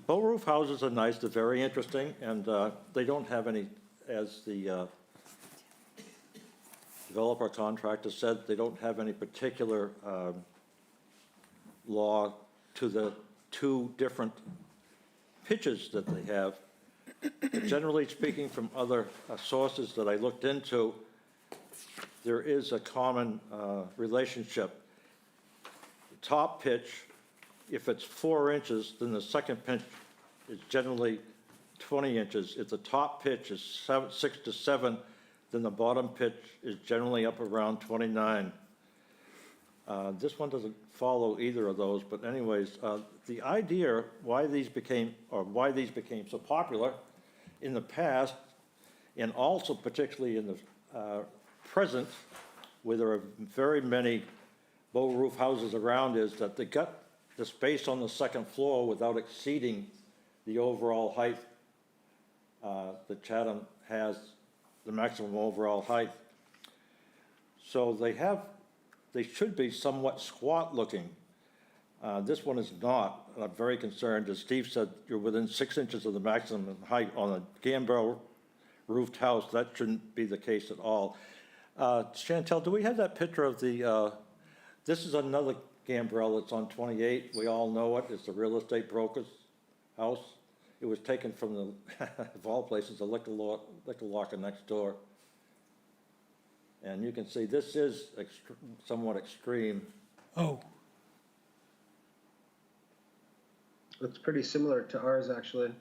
A: bow roof houses are nice, they're very interesting, and they don't have any, as the developer contractor said, they don't have any particular law to the two different pitches that they have. But generally speaking, from other sources that I looked into, there is a common relationship. The top pitch, if it's 4 inches, then the second pitch is generally 20 inches. If the top pitch is 6 to 7, then the bottom pitch is generally up around 29. This one doesn't follow either of those, but anyways, the idea why these became so popular in the past, and also particularly in the present, where there are very many low roof houses around, is that they got the space on the second floor without exceeding the overall height that Chatham has, the maximum overall height. So they should be somewhat squat looking. This one is not, and I'm very concerned. As Steve said, you're within 6 inches of the maximum height on a gambrel roofed house. That shouldn't be the case at all. Chantel, do we have that picture of the, this is another gambrel that's on 28. We all know it. It's the real estate broker's house. It was taken from the, of all places, the liquor locker next door. And you can see this is somewhat extreme.
N: Oh,
M: Looks pretty similar to ours, actually.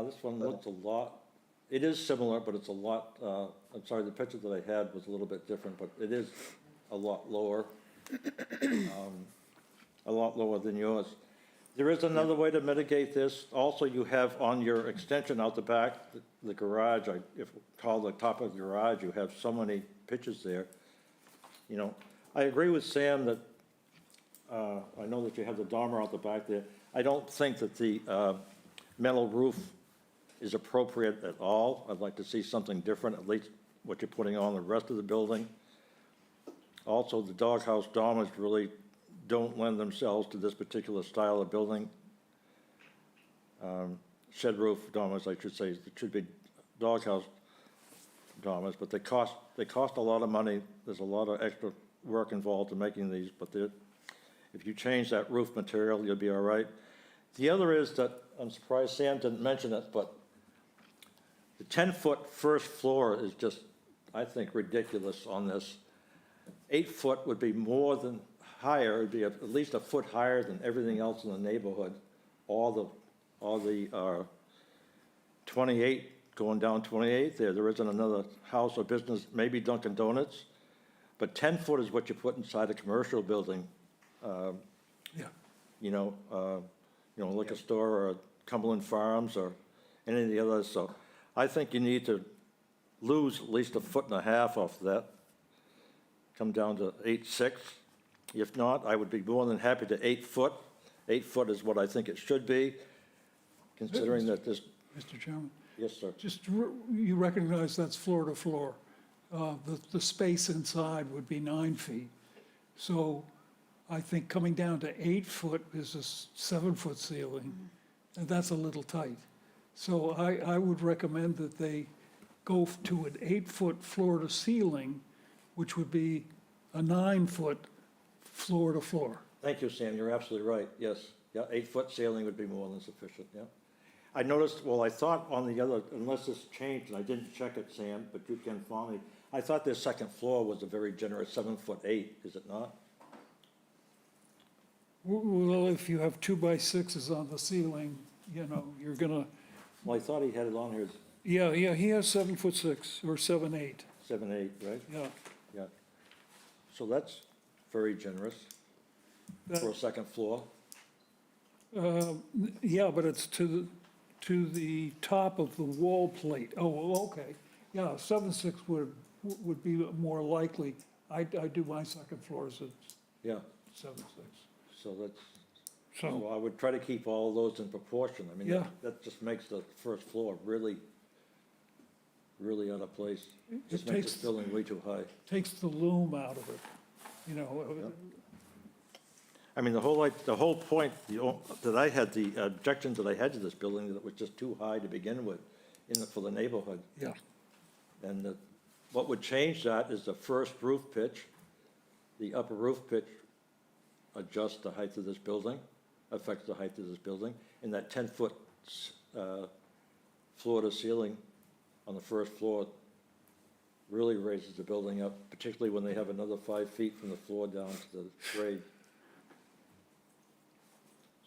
A: This one looks a lot, it is similar, but it's a lot, I'm sorry, the picture that I had was a little bit different, but it is a lot lower. A lot lower than yours. There is another way to mitigate this. Also, you have on your extension out the back, the garage, if called the top of the garage, you have so many pitches there. You know, I agree with Sam that, I know that you have the dormer out the back there. I don't think that the metal roof is appropriate at all. I'd like to see something different, at least what you're putting on the rest of the building. Also, the doghouse dormers really don't lend themselves to this particular style of building. Shed roof dormers, I should say, it should be doghouse dormers, but they cost a lot of money. There's a lot of extra work involved in making these, but if you change that roof material, you'll be all right. The other is that, I'm surprised Sam didn't mention it, but the 10-foot first floor is just, I think, ridiculous on this. 8 foot would be more than higher, it'd be at least a foot higher than everything else in the neighborhood. All the 28, going down 28 there isn't another house or business, maybe Dunkin' Donuts, but 10 foot is what you put inside a commercial building.
N: yeah.
A: You know, liquor store or Cumberland Farms or any of the others. So I think you need to lose at least 1.5 feet off that, come down to 8.6. If not, I would be more than happy to 8 foot. 8 foot is what I think it should be, considering that this,
N: Mr. Chairman,
A: yes, sir.
N: you recognize that's floor to floor. The space inside would be 9 feet. So I think coming down to 8 foot is a 7-foot ceiling, and that's a little tight. So I would recommend that they go to an 8-foot floor to ceiling, which would be a 9-foot floor to floor.
A: Thank you, Sam, you're absolutely right, yes. Yeah, 8-foot ceiling would be more than sufficient, yeah. I noticed, well, I thought on the other, unless this changed, and I didn't check it, Sam, but you can find me, I thought this second floor was a very generous 7'8", is it not?
N: Well, if you have 2x6s on the ceiling, you're gonna,
A: Well, I thought he had it on here as
N: yeah, he has 7'6" or 7'8",
A: 7'8", right?
N: yeah.
A: Yeah. So that's very generous for a second floor.
N: Yeah, but it's to the top of the wall plate. Oh, okay. Yeah, 7'6" would be more likely. I do my second floors at
A: Yeah,
N: 7'6".
A: so that's,
N: So,
A: so I would try to keep all of those in proportion. I mean,
N: Yeah.
A: that just makes the first floor really, really out of place. Just
N: it
A: makes
N: takes,
A: this building way too high.
N: takes the loom out of it,
A: I mean, the whole point, that I had, the objection that I had to this building, that it was just too high to begin with for the neighborhood.
N: Yeah.
A: And what would change that is the first roof pitch, the upper roof pitch adjusts the height of this building, affects the height of this building, and that 10-foot floor to ceiling on the first floor really raises the building up, particularly when they have another 5 feet from the floor down to the grade.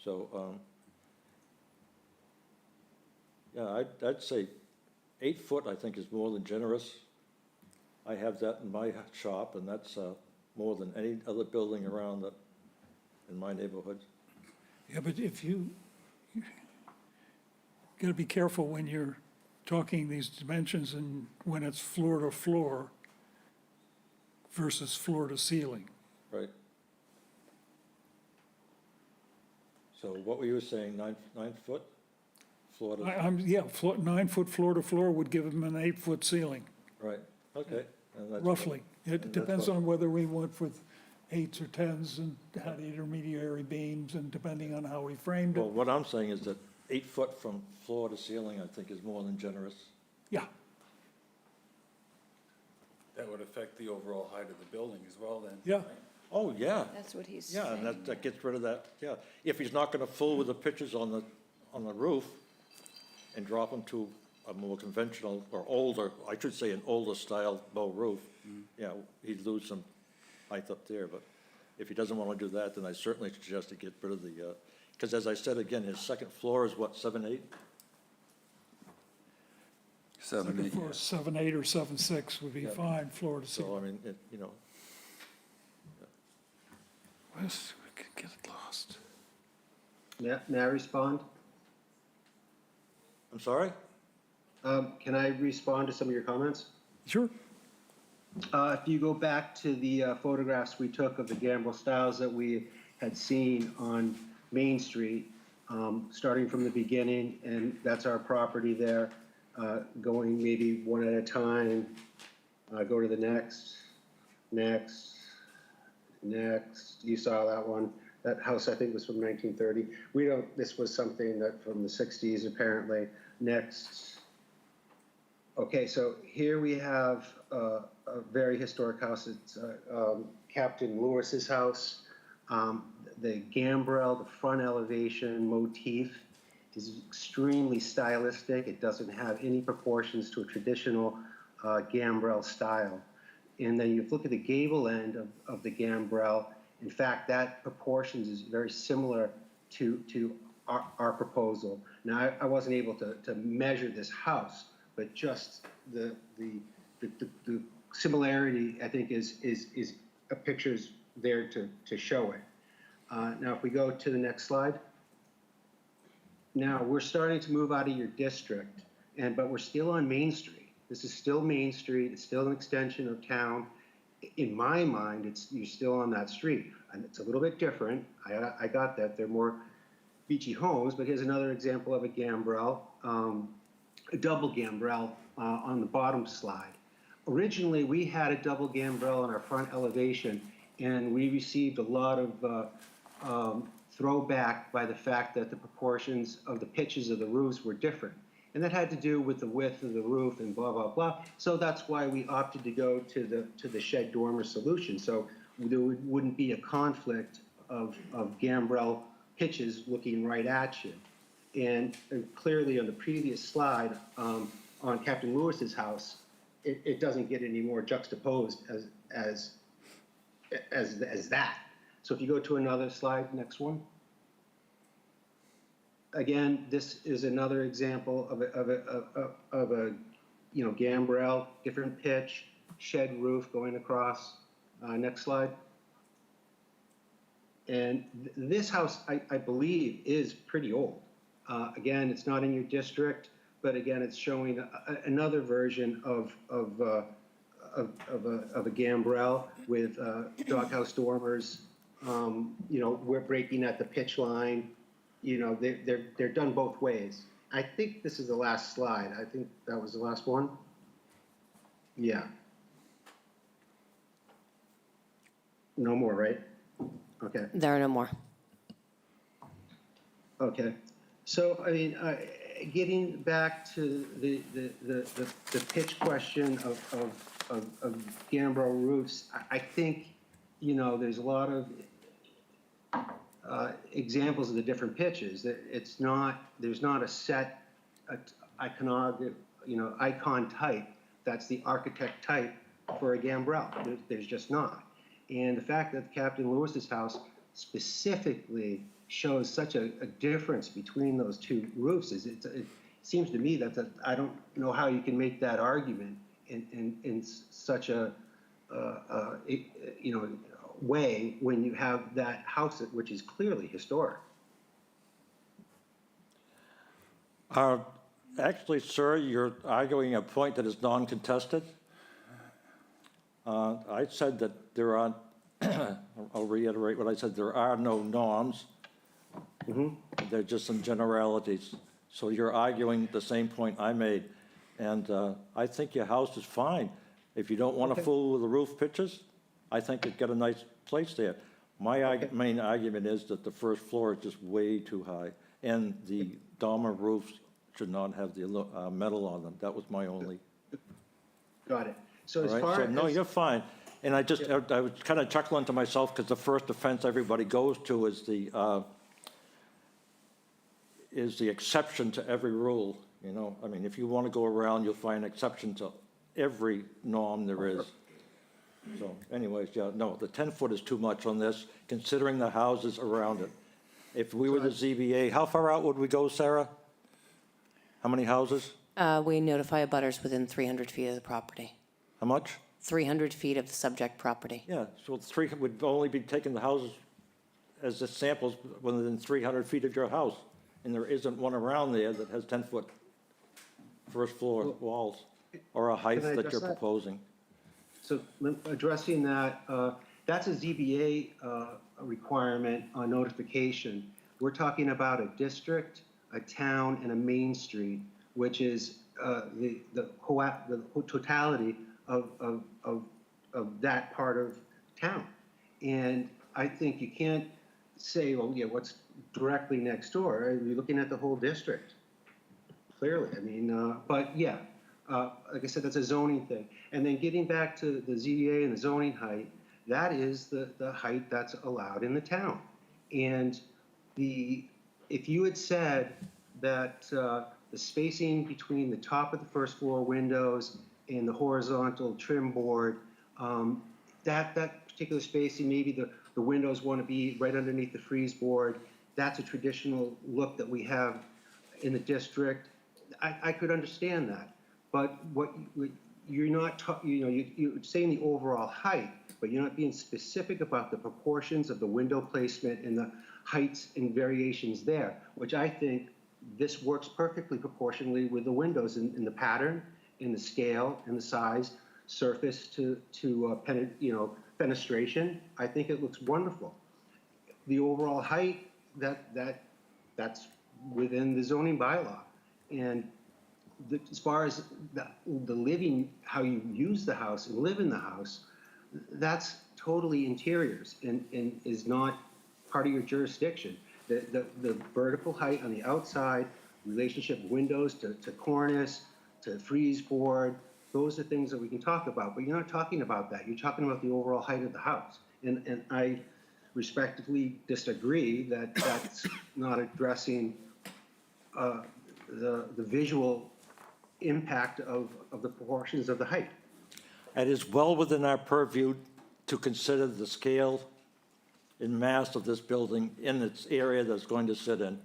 A: So, yeah, I'd say 8 foot, I think, is more than generous. I have that in my shop, and that's more than any other building around that, in my neighborhood.
N: Yeah, but if you gotta be careful when you're talking these dimensions and when it's floor to floor versus floor to ceiling.
A: Right. So what were you saying, 9 foot? Floor to,
N: Yeah, 9-foot floor to floor would give them an 8-foot ceiling,
A: right, okay. And that's-
N: roughly. It
A: that's
N: depends
A: what-
N: on whether we went with 8s or 10s and had intermediary beams and depending on how we framed
A: Well,
N: it.
A: what I'm saying is that 8 foot from floor to ceiling, I think, is more than generous.
N: Yeah,
E: That would affect the overall height of the building as well then.
N: yeah.
E: right?
A: Oh, yeah.
F: That's what he's
A: Yeah, and
F: saying.
A: that gets rid of that, yeah. If he's not gonna fool with the pitches on the roof and drop them to a more conventional or older, I should say an older style bow roof, yeah, he'd lose some height up there, but if he doesn't wanna do that, then I certainly suggest to get rid of the, because as I said again, his second floor is what, 7, 8?
E: 7,
N: Second
E: 8,
N: floor, 7-8 or 7-6 would be
A: Yeah.
N: fine, floor to
A: So, I
N: ceiling.
A: mean, you know,
N: Wes, we could get it lost.
M: May I respond?
A: I'm sorry?
M: Can I respond to some of your comments?
N: Sure.
M: If you go back to the photographs we took of the gambrel styles that we had seen on Main Street, starting from the beginning, and that's our property there, going maybe one at a time, go to the next, you saw that one. That house, I think, was from 1930. This was something that from the 60s, apparently. Next. Okay, so here we have a very historic house. It's Captain Lewis's house. The gambrel, the front elevation motif is extremely stylistic. It doesn't have any proportions to a traditional gambrel style. And then you look at the gable end of the gambrel. In fact, that proportions is very similar to our proposal. Now, I wasn't able to measure this house, but just the similarity, I think, is a picture's there to show it. Now, if we go to the next slide. Now, we're starting to move out of your district, but we're still on Main Street. This is still Main Street. It's still an extension of town. In my mind, you're still on that street. And it's a little bit different. I got that. They're more beachy homes, but here's another example of a gambrel, a double gambrel on the bottom slide. Originally, we had a double gambrel on our front elevation, and we received a lot of throwback by the fact that the proportions of the pitches of the roofs were different. And that had to do with the width of the roof and blah, blah, blah. So that's why we opted to go to the shed dormer solution. So there wouldn't be a conflict of gambrel pitches looking right at you. And clearly on the previous slide on Captain Lewis's house, it doesn't get any more juxtaposed as that. So if you go to another slide, next one. Again, this is another example of a gambrel, different pitch, shed roof going across. Next slide. And this house, I believe, is pretty old. Again, it's not in your district, but again, it's showing another version of a gambrel with doghouse dormers. We're breaking at the pitch line. They're done both ways. I think this is the last slide. I think that was the last one. Yeah. No more, right? Okay.
K: There are no more.
M: Okay. So, I mean, getting back to the pitch question of gambrel roofs, I think, there's a lot of examples of the different pitches. There's not a set icon type that's the architect type for a gambrel. There's just not. And the fact that Captain Lewis's house specifically shows such a difference between those two roofs it seems to me that I don't know how you can make that argument in such a way when you have that house which is clearly historic.
A: Actually, sir, you're arguing a point that is non-contested. I said that there are, I'll reiterate what I said, there are no norms. They're just some generalities. So you're arguing the same point I made. And I think your house is fine. If you don't want to fool with the roof pitches, I think you've got a nice place there. My main argument is that the first floor is just way too high, and the dormer roofs should not have the metal on them. That was my only.
M: Got it. So
A: All
M: as
A: right?
M: far
A: So,
M: as.
A: no, you're fine. And I was kind of chuckling to myself because the first offense everybody goes to is the exception to every rule, you know? I mean, if you want to go around, you'll find exception to every norm there is. So anyways, yeah, no, the 10-foot is too much on this, considering the houses around it. If we were the ZBA, how far out would we go, Sarah? How many houses?
K: We notify abutters within 300 feet of the property.
A: How much?
K: 300 feet of the subject property.
A: Yeah, so three would only be taking the houses as the samples within 300 feet of your house. And there isn't one around there that has 10-foot first floor walls or a height
M: Can I
A: that
M: address
A: you're
M: that?
A: proposing.
M: So addressing that, that's a ZBA requirement on notification. We're talking about a district, a town, and a main street, which is the totality of that part of town. And I think you can't say, well, yeah, what's directly next door? You're looking at the whole district, clearly. I mean, but yeah, like I said, that's a zoning thing. And then getting back to the ZBA and the zoning height, that is the height that's allowed in the town. And if you had said that the spacing between the top of the first floor windows and the horizontal trim board, that particular spacing, maybe the windows want to be right underneath the frieze board, that's a traditional look that we have in the district. I could understand that. But what you're not, you're saying the overall height, but you're not being specific about the proportions of the window placement and the heights and variations there, which I think this works perfectly proportionally with the windows in the pattern, in the scale, and the size, surface to fenestration. I think it looks wonderful. The overall height, that's within the zoning bylaw. And as far as the living, how you use the house and live in the house, that's totally interiors and is not part of your jurisdiction. The vertical height on the outside, relationship of windows to cornice, to frieze board, those are things that we can talk about, but you're not talking about that. You're talking about the overall height of the house. And I respectfully disagree that that's not addressing the visual impact of the proportions of the height.
A: It is well within our purview to consider the scale and mass of this building in its area that's going to sit in.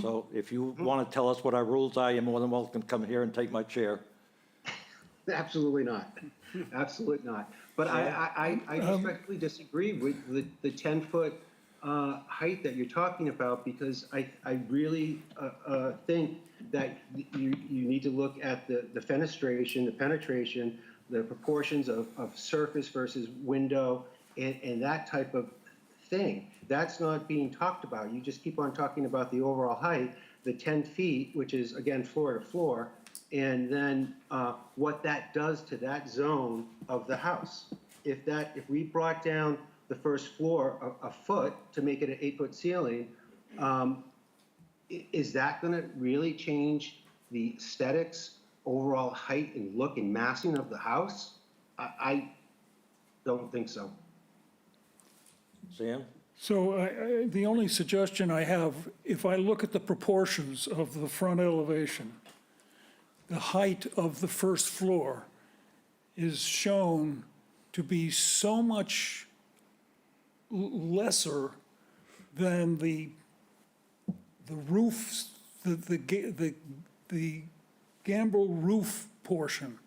A: So if you want to tell us what our rules are, you're more than welcome to come here and take my chair.
M: Absolutely not. Absolutely not. But I respectfully disagree with the 10-foot height that you're talking about, because I really think that you need to look at the fenestration, the penetration, the proportions of surface versus window, and that type of thing. That's not being talked about. You just keep on talking about the overall height, the 10 feet, which is, again, floor to floor, and then what that does to that zone of the house. If we brought down the first floor a foot to make it an 8-foot ceiling, is that going to really change the aesthetics, overall height and look and massing of the house? I don't think so.
A: Sam?
N: So the only suggestion I have, if I look at the proportions of the front elevation, the height of the first floor is shown to be so much lesser than the roofs, the gambrel roof portion.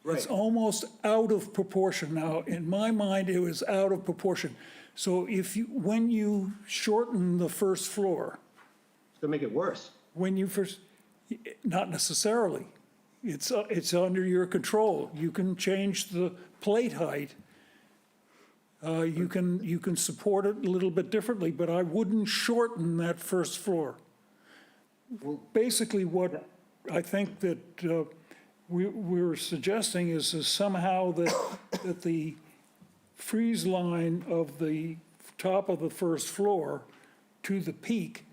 N: It's almost out of proportion. Now, in my mind, it was out of proportion. So when you shorten the first floor.
M: It's gonna make it worse.
N: Not necessarily. It's under your control. You can change the plate height. You can support it a little bit differently, but I wouldn't shorten that first floor. Basically, what I think that we're suggesting is somehow that the freeze line of the top of the first floor to the peak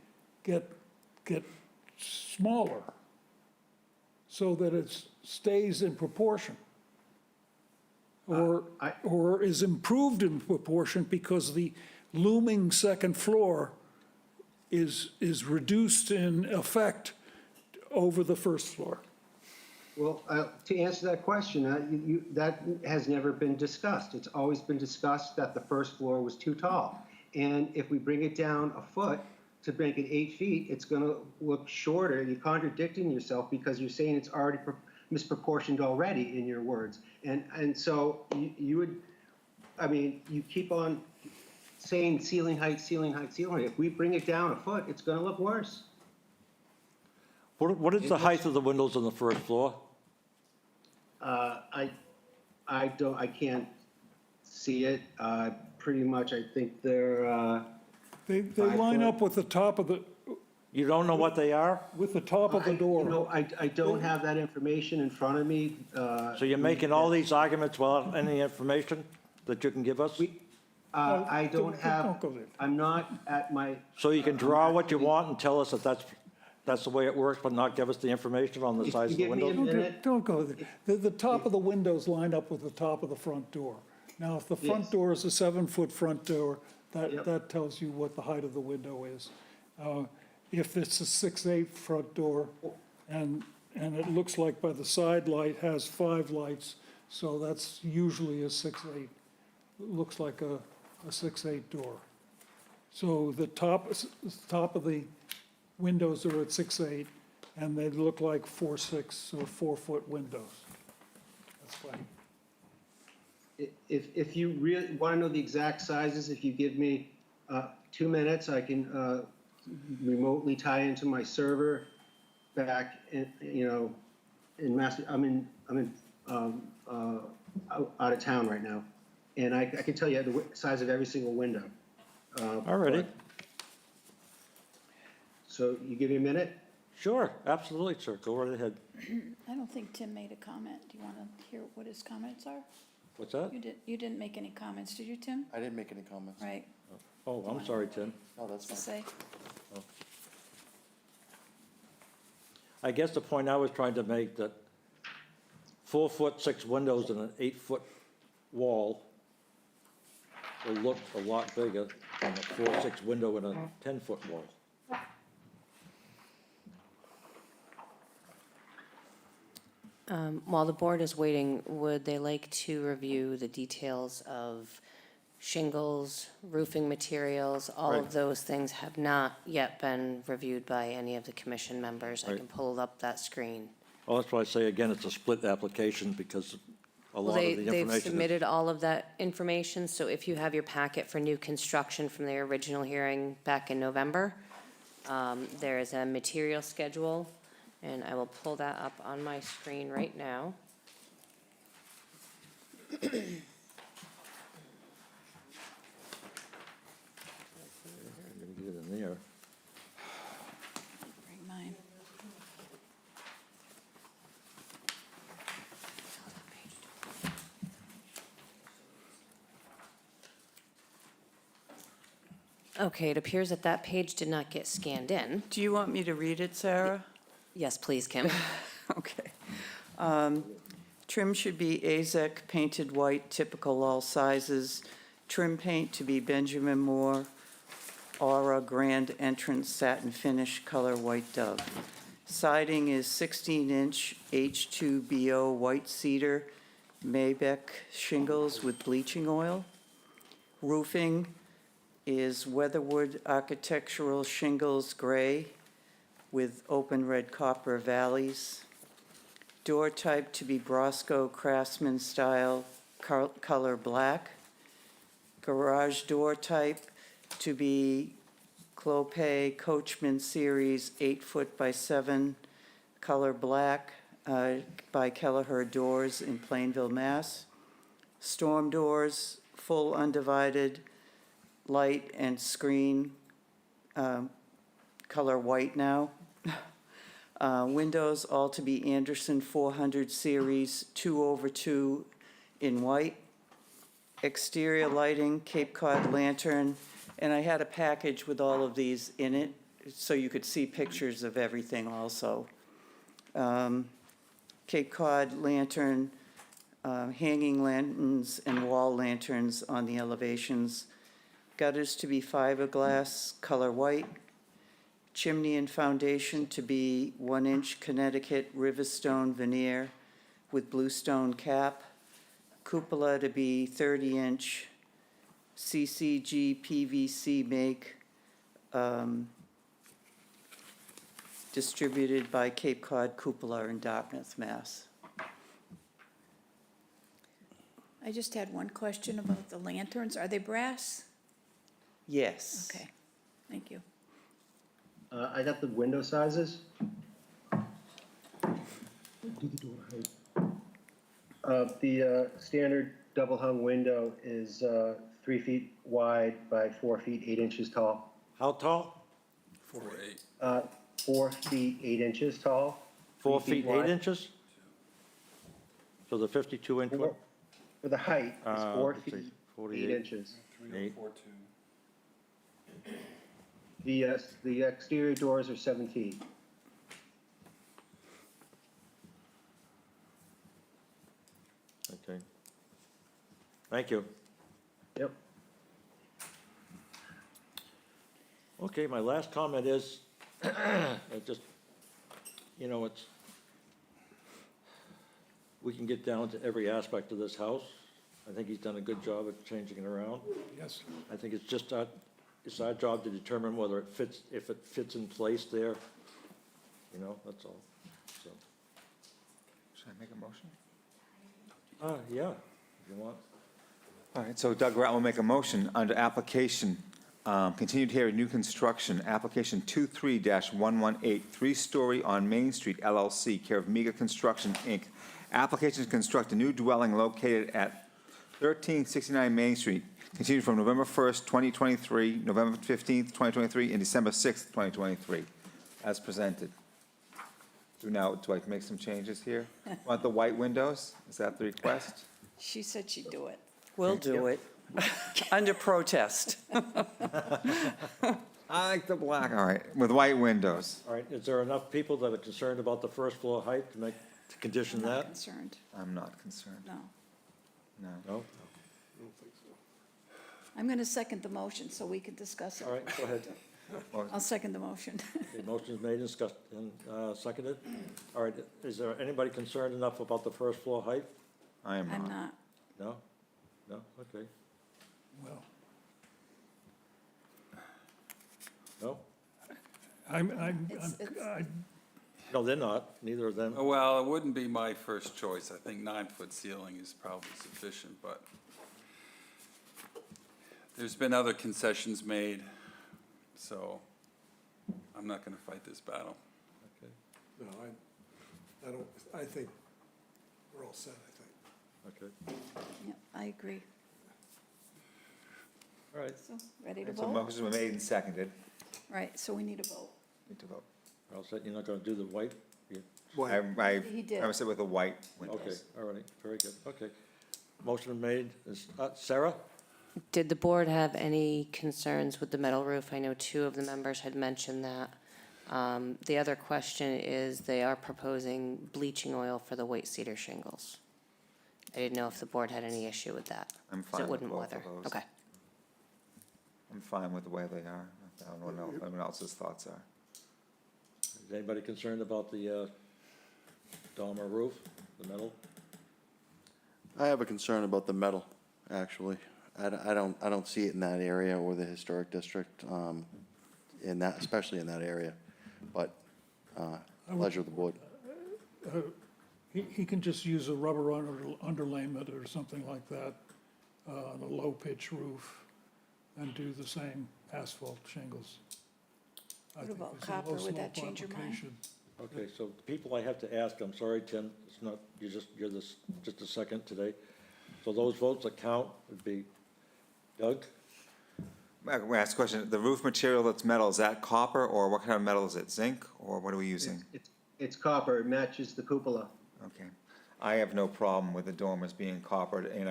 N: get smaller so that it stays in proportion. Or is improved in proportion because the looming second floor is reduced in effect over the first floor.
M: Well, to answer that question, that has never been discussed. It's always been discussed that the first floor was too tall. And if we bring it down a foot to make it 8 feet, it's going to look shorter. You're contradicting yourself because you're saying it's already misproportioned already in your words. And so you would, I mean, you keep on saying ceiling height, ceiling height, ceiling height. If we bring it down a foot, it's going to look worse.
A: What is the height of the windows on the first floor?
M: I can't see it. Pretty much, I think they're,
N: They line up with the top of the,
A: You don't know what they are?
N: with the top of the door.
M: You know, I don't have that information in front of me.
A: So you're making all these arguments without any information that you can give us?
M: I don't have,
N: Don't go there.
M: I'm not at my.
A: So you can draw what you want and tell us that that's the way it works, but not give us the information on the
M: If
A: size
M: you
A: of the
M: give me a
A: windows?
M: minute.
N: Don't go there. The top of the windows line up with the top of the front door. Now, if the front
M: Yes.
N: door is a 7-foot front door,
M: Yep.
N: that tells you what the height of the window is. If it's a 6'8" front door, and it looks like by the side light has 5 lights, so that's usually a 6'8". Looks like a 6'8" door. So the top of the windows are at 6'8", and they look like 4'6" or 4-foot windows. That's fine.
M: If you really want to know the exact sizes, if you give me 2 minutes, I can remotely tie into my server back in, in I'm out of town right now. And I can tell you the size of every single window.
A: Alrighty.
M: So you give me a minute?
A: Sure, absolutely, sir. Go right ahead.
F: I don't think Tim made a comment. Do you want to hear what his comments are?
A: What's that?
F: You didn't make any comments, did you, Tim?
C: I didn't make any comments.
F: Right,
A: Oh, I'm sorry, Tim.
C: No, that's
F: to
C: fine.
F: say,
A: I guess the point I was trying to make that 4'6" windows and an 8-foot wall will look a lot bigger than a 4'6" window and a 10-foot wall.
K: While the board is waiting, would they like to review the details of shingles, roofing materials? All
A: Right.
K: of those things have not yet been reviewed by any of the commission members. I
A: Right.
K: can pull up that screen.
A: Well, that's why I say, again, it's a split application because a
K: Well,
A: lot of the
K: they've
A: information is.
K: submitted all of that information, so if you have your packet for new construction from their original hearing back in November, there is a material schedule, and I will pull that up on my screen right now.
A: I'm gonna get it in there.
F: bring mine.
K: Okay, it appears that that page did not get scanned in.
L: Do you want me to read it, Sarah?
K: Yes, please, Kim.
L: Okay. Trim should be AZEK painted white, typical all sizes. Trim paint to be Benjamin Moore, Aura Grand Entrance Satin Finish Color White Dove. Siding is 16-inch H2BO white cedar Maybeck shingles with bleaching oil. Roofing is Weatherwood Architectural Shingles Gray with open red copper valleys. Door type to be Brosco Craftsman Style Color Black. Garage door type to be Clopay Coachman Series 8-foot by 7 color black, by Kelleher Doors in Plainville, Mass. Storm doors, full undivided, light and screen, color white now. Windows all to be Anderson 400 series, 2/2 in white. Exterior lighting, Cape Cod lantern, and I had a package with all of these in it, so you could see pictures of everything also. Cape Cod lantern, hanging lanterns and wall lanterns on the elevations. Gutters to be fiberglass, color white. Chimney and foundation to be 1-inch Connecticut Riverstone veneer with bluestone cap. Cupola to be 30-inch CCG PVC make, distributed by Cape Cod Cupola in Dartmouth, Mass.
F: I just had one question about the lanterns. Are they brass?
L: Yes.
F: Okay, thank you.
M: I got the window sizes. The standard double hung window is 3 feet wide by 4 feet 8 inches tall.
A: How tall?
E: 4'8".
M: 4 feet 8 inches tall.
A: 4
M: 3
A: feet, 8
M: wide.
A: inches? So the 52-inch one?
M: For the height is 4
A: let's see,
M: feet
A: 48.
M: 8 inches.
E: 3042.
M: The exterior doors are 7 feet.
A: Okay. Thank you.
M: Yep.
A: Okay, my last comment is, it just, it's, we can get down to every aspect of this house. I think he's done a good job of changing it around.
N: Yes.
A: I think it's just it's our job to determine whether it fits, if it fits in place there. That's all, so.
D: Should I make a motion?
A: Yeah, if you want.
D: All right, so Doug Rattle will make a motion under application, continued hearing, new construction, application 23-118, three-story on Main Street LLC, care of Mega Construction, Inc. Application to construct a new dwelling located at 1369 Main Street, continued from November 1st, 2023, November 15th, 2023, and December 6th, 2023, as presented. Do I make some changes here? Want the white windows? Is that the request?
F: She said she'd do it.
L: We'll do it, under protest.
D: I like the black, all right, with white windows.
A: All right, is there enough people that are concerned about the first floor height to condition
F: I'm not
A: that?
F: concerned,
D: I'm not concerned,
F: no.
D: no.
A: No?
F: I'm going to second the motion so we can discuss it.
A: All right, go ahead.
F: I'll second the motion.
A: The motion's made and discussed and seconded. All right, is there anybody concerned enough about the first floor height?
D: I am
F: I'm
D: not.
F: not.
A: No? No? Okay.
N: Well,
A: No? No, they're not, neither of them.
E: Well, it wouldn't be my first choice. I think 9-foot ceiling is probably sufficient, but there's been other concessions made, so I'm not gonna fight this battle.
A: Okay.
H: No, I think we're all set, I think.
A: Okay.
F: Yeah, I agree.
A: All right,
F: So, ready to
D: So
F: vote?
D: motions were made and seconded.
F: Right, so we need a vote.
D: Need to vote.
A: all set, you're not gonna do the white?
H: White.
F: He did.
D: I would say with the white
A: Okay,
D: windows.
A: all right, very good, okay. Motion made, is, Sarah?
K: Did the board have any concerns with the metal roof? I know two of the members had mentioned that. The other question is they are proposing bleaching oil for the white cedar shingles. I didn't know if the board had any issue with that.
D: I'm
K: 'cause
D: fine
K: it
D: with
K: wouldn't
D: both
K: weather.
D: of those.
K: Okay.
D: I'm fine with the way they are. I don't know what anyone else's thoughts are.
A: Is anybody concerned about the dormer roof, the metal?
C: I have a concern about the metal, actually. I don't see it in that area or the historic district, especially in that area. But, pleasure of the board.
N: he can just use a rubber underlayment or something like that on a low-pitch roof and do the same asphalt shingles. I
F: What
N: think
F: about
N: there's a
F: copper?
N: low
F: Would that
N: slope
F: change your mind?
N: application.
A: Okay, so the people I have to ask, I'm sorry, Tim, it's not, you're this, just a second today. So those votes that count would be Doug?
D: I ask a question, the roof material that's metal, is that copper, or what kind of metal is it, zinc, or what are we using?
M: It's copper, it matches the cupola.
D: Okay. I have no problem with the dormers being coppered, and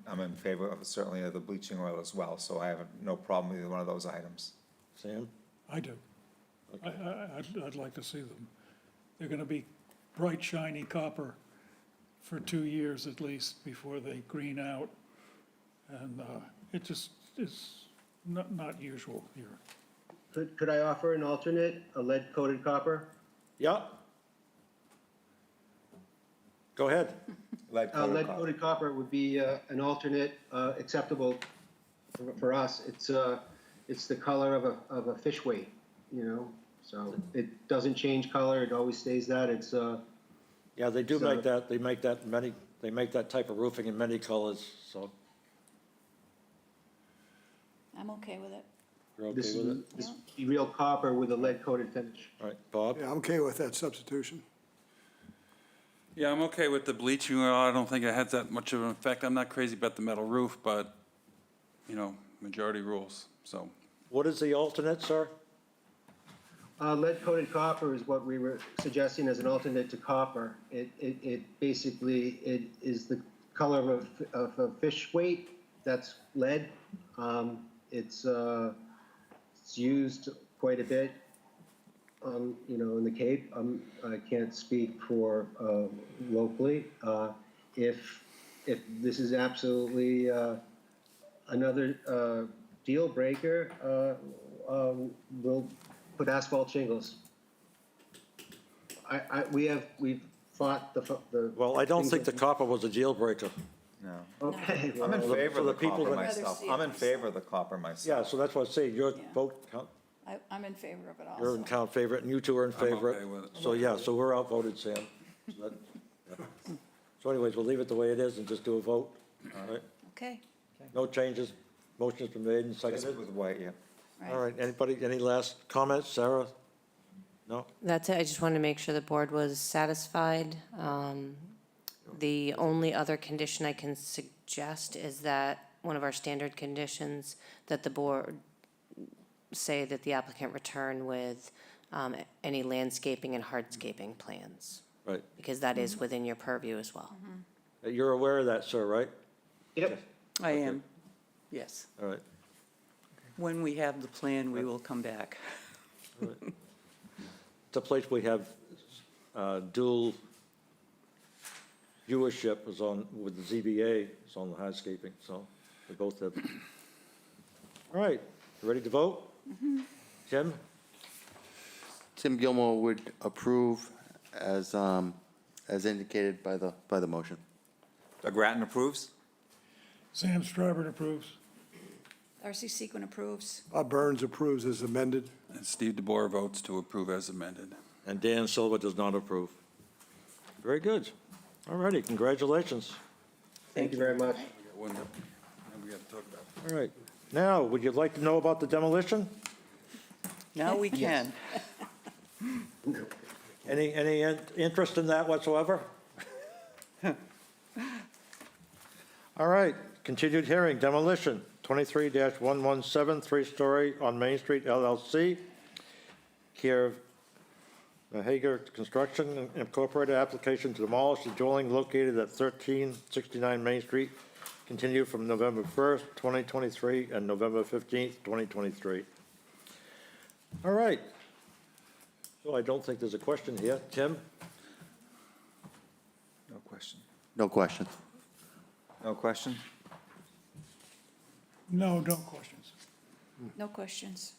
D: I'm in favor of certainly of the bleaching oil as well, so I have no problem with either one of those items.
A: Sam?
N: I do. I'd like to see them. They're gonna be bright, shiny copper for 2 years at least before they green out. And it just is not usual here.
M: Could I offer an alternate, a lead-coated copper?
A: Yeah? Go ahead.
M: Lead-coated copper would be an alternate acceptable for us. It's the color of a fish weight, you know? So it doesn't change color, it always stays that. It's
A: Yeah, they do
M: So-
A: make that, they make that type of roofing in many colors, so
F: I'm okay with it.
A: you're
M: this
A: okay with it?
M: is real copper with a lead-coated finish.
A: All right, Bob?
H: Yeah, I'm okay with that substitution.
E: Yeah, I'm okay with the bleaching oil. I don't think it has that much of an effect. I'm not crazy about the metal roof, but, you know, majority rules, so.
A: What is the alternate, sir?
M: Lead-coated copper is what we were suggesting as an alternate to copper. It basically, it is the color of a fish weight, that's lead. It's used quite a bit, you know, in the Cape. I can't speak for locally. If this is absolutely another deal breaker, we'll put asphalt shingles. We've fought the.
A: Well, I don't
M: things
A: think the
M: that-
A: copper was a deal breaker.
D: No.
M: Okay.
D: I'm in
M: well,
D: favor
A: for
D: of the
A: the people
D: copper
A: that-
D: myself.
F: Rather see
D: I'm
F: it
D: in favor of the copper myself.
A: Yeah, so that's what I say, your
F: Yeah.
A: vote, count,
F: I'm in favor of it also.
A: you're in count favorite, and you two are in
E: I'm
A: favor.
E: okay with it.
A: So, yeah, so we're outvoted, Sam. So that- yeah. So anyways, we'll leave it the way it is and just do a vote, all right?
F: Okay,
A: No changes, motion's been made and
D: Just
A: seconded.
D: with white, yeah.
A: All right, anybody, any last comments, Sarah? No?
K: That's it. I just wanted to make sure the board was satisfied. The only other condition I can suggest is that one of our standard conditions, that the board say that the applicant return with any landscaping and hardscaping plans,
A: Right.
K: because that is within your purview as well.
A: You're aware of that, sir, right?
M: Yep.
L: I am, yes.
A: All right.
L: When we have the plan, we will come back.
A: It's a place we have dual viewership is on, with the ZBA, is on the hardscaping, so we both have. All right, you ready to vote? Tim?
C: Tim Gilmore would approve as indicated by the motion.
D: Doug Grattan approves?
N: Sam Starbird approves.
F: Darcy Sequin approves.
H: Bob Burns approves as amended.
E: And Steve DeBoer votes to approve as amended.
A: And Dan Silva does not approve. Very good. All righty, congratulations.
M: Thank you very much.
E: We got to talk about it.
A: All right. Now, would you like to know about the demolition?
L: Now we can.
A: Any interest in that whatsoever? All right, continued hearing, demolition, 23-117, three-story on Main Street LLC. Care of Hager Construction Incorporated, application to demolish the dwelling located at 1369 Main Street, continued from November 1st, 2023, and November 15th, 2023. All right. So I don't think there's a question here. Tim?
D: No question.
C: No question.
D: No question?
N: No questions.
F: No questions.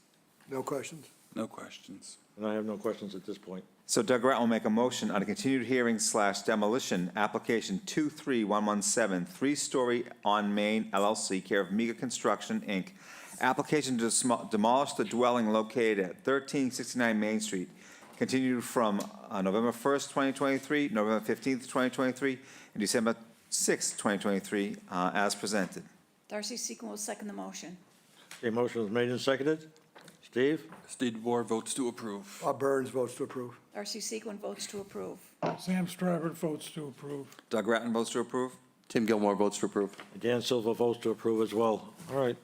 H: No questions?
E: No questions.
A: And I have no questions at this point.
D: So Doug Grattan will make a motion on a continued hearing / demolition, application 23117, three-story on Main LLC, care of Mega Construction, Inc. Application to demolish the dwelling located at 1369 Main Street, continued from November 1st, 2023, November 15th, 2023, and December 6th, 2023, as presented.
F: Darcy Sequin will second the motion.
A: Okay, motion is made and seconded. Steve?
E: Steve DeBoer votes to approve.
H: Bob Burns votes to approve.
F: R.C. Sequin votes to approve.
N: Sam Stravard votes to approve.
D: Doug Ratton votes to approve.
C: Tim Gilmore votes to approve.
A: Dan Silva votes to approve as well. All right.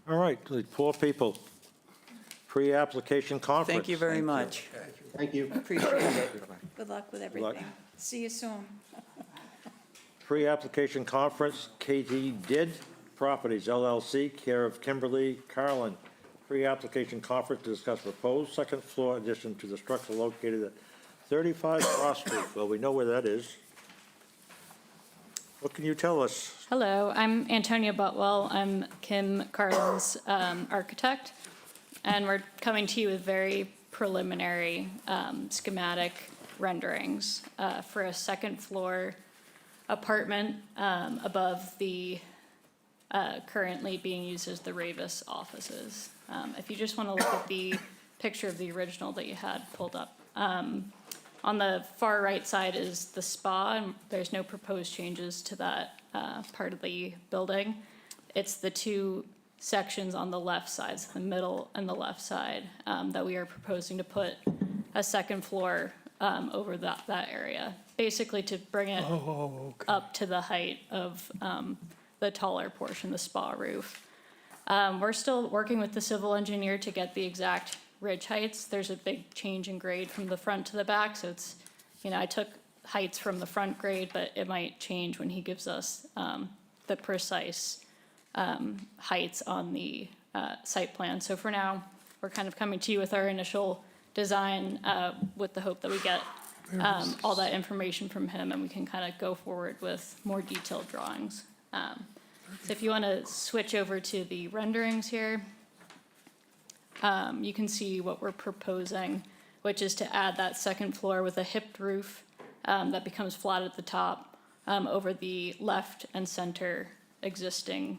A: All right, the poor people. Pre-application conference.
L: Thank you very much.
M: Thank you.
L: Appreciate it.
F: Good luck with
A: luck.
F: everything. See you soon.
A: Pre-application conference, KT Did Properties LLC, care of Kimberly Carlin. Pre-application conference to discuss proposed second floor addition to the structure located at 35 Cross Street. Well, we know where that is. What can you tell us?
O: Hello, I'm Antonia Butwell. I'm Kim Carlin's architect, and we're coming to you with very preliminary schematic renderings for a second floor apartment above the currently being used as the Ravis offices. If you just want to look at the picture of the original that you had pulled up. On the far right side is the spa, and there's no proposed changes to that part of the building. It's the two sections on the left sides, the middle and the left side, that we are proposing to put a second floor over that area, basically to bring it up to the height of the taller portion, the spa roof. We're still working with the civil engineer to get the exact ridge heights. There's a big change in grade from the front to the back, so it's, I took heights from the front grade, but it might change when he gives us the precise heights on the site plan. So for now, we're kind of coming to you with our initial design with the hope that we get all that information from him and we can kind of go forward with more detailed drawings. So if you want to switch over to the renderings here, you can see what we're proposing, which is to add that second floor with a hipped roof that becomes flat at the top over the left and center existing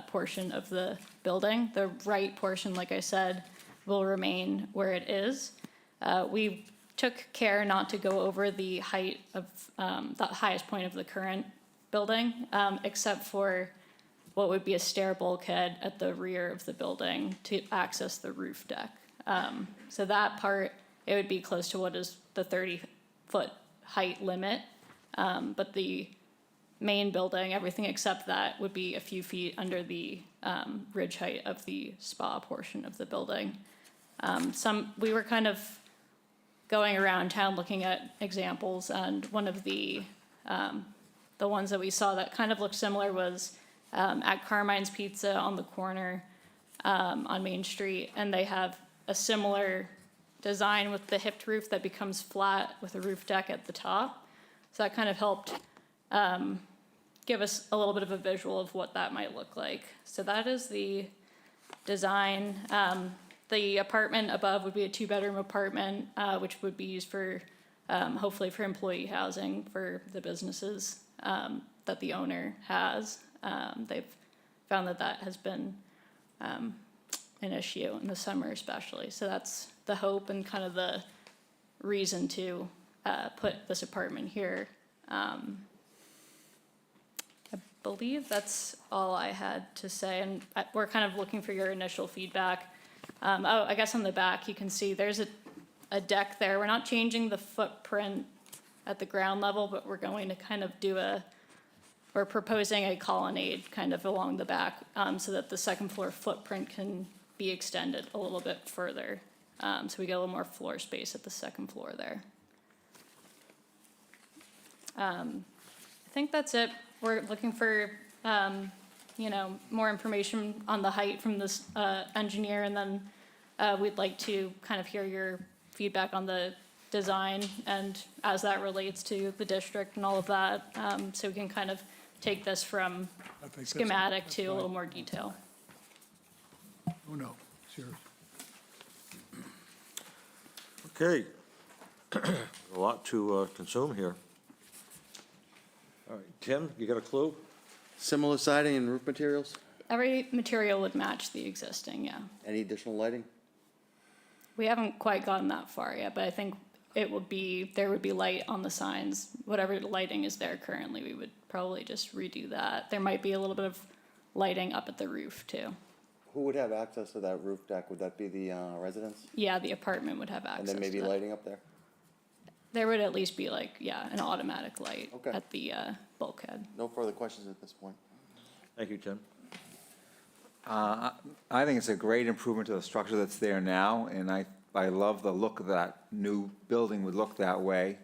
O: portion of the building. The right portion, like I said, will remain where it is. We took care not to go over the height of the highest point of the current building, except for what would be a stair bulkhead at the rear of the building to access the roof deck. So that part, it would be close to what is the 30-foot height limit, but the main building, everything except that, would be a few feet under the ridge height of the spa portion of the building. We were kind of going around town looking at examples, and one of the ones that we saw that kind of looked similar was at Carmine's Pizza on the corner on Main Street, and they have a similar design with the hipped roof that becomes flat with a roof deck at the top. So that kind of helped give us a little bit of a visual of what that might look like. So that is the design. The apartment above would be a 2-bedroom apartment, which would be used for, hopefully for employee housing for the businesses that the owner has. They've found that has been an issue in the summer especially. So that's the hope and kind of the reason to put this apartment here. I believe that's all I had to say, and we're kind of looking for your initial feedback. I guess on the back you can see there's a deck there. We're not changing the footprint at the ground level, but we're going to kind of we're proposing a colonnade kind of along the back so that the second floor footprint can be extended a little bit further. So we get a little more floor space at the second floor there. I think that's it. We're looking for, more information on the height from this engineer, and then we'd like to kind of hear your feedback on the design and as that relates to the district and all of that, so we can kind of take this from schematic to a little more detail.
N: Oh, no, it's yours.
A: Okay. A lot to consume here. All right, Tim, you got a clue?
C: Similar siding and roof materials?
O: Every material would match the existing, yeah.
C: Any additional lighting?
O: We haven't quite gotten that far yet, but I think there would be light on the signs. Whatever lighting is there currently, we would probably just redo that. There might be a little bit of lighting up at the roof too.
C: Who would have access to that roof deck? Would that be the residents?
O: Yeah, the apartment would have
C: And
O: access
C: then
O: to
C: maybe
O: that.
C: lighting up there?
O: There would at least be like, yeah, an automatic light
C: Okay.
O: at the bulkhead.
C: No further questions at this point.
A: Thank you, Tim.
D: I think it's a great improvement to the structure that's there now, and I love the look of that new building would look that way.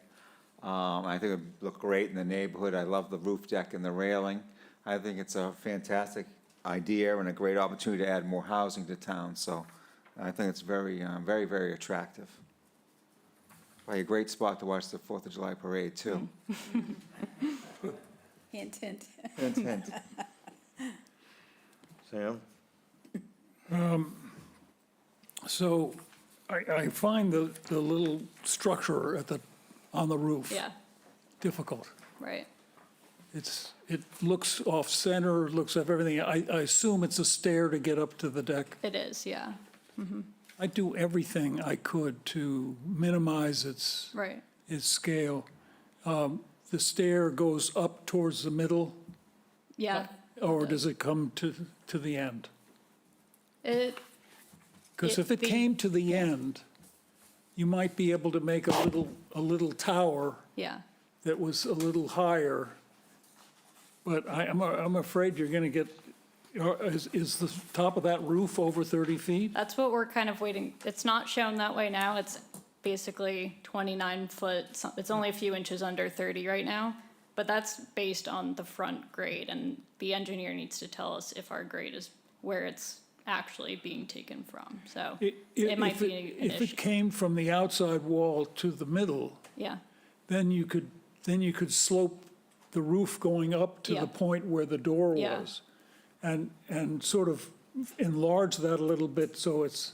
D: I think it would look great in the neighborhood. I love the roof deck and the railing. I think it's a fantastic idea and a great opportunity to add more housing to town, so I think it's very, very attractive. Probably a great spot to watch the Fourth of July parade, too.
F: Hint, hint.
D: Hint, hint.
A: Sam?
N: So I find the little structure on the roof
O: Yeah,
N: difficult.
O: right.
N: It looks off-center, looks of everything. I assume it's a stair to get up to the deck.
O: It is, yeah,
N: I do everything I could to minimize its
O: right.
N: scale. The stair goes up towards the middle,
O: Yeah.
N: or does it come to the end?
O: It,
N: Because if it came to the end, you might be able to make a little tower
O: yeah,
N: that was a little higher. But I'm afraid you're going to get, is the top of that roof over 30 feet?
O: that's what we're kind of waiting. It's not shown that way now. It's basically 29 foot. It's only a few inches under 30 right now. But that's based on the front grade, and the engineer needs to tell us if our grade is where it's actually being taken from. So it might be an
N: If
O: issue.
N: it came from the outside wall to the middle,
O: Yeah,
N: then you could slope the roof going up to
O: Yeah.
N: the point where the door
O: Yeah.
N: was. And sort of enlarge that a little bit so it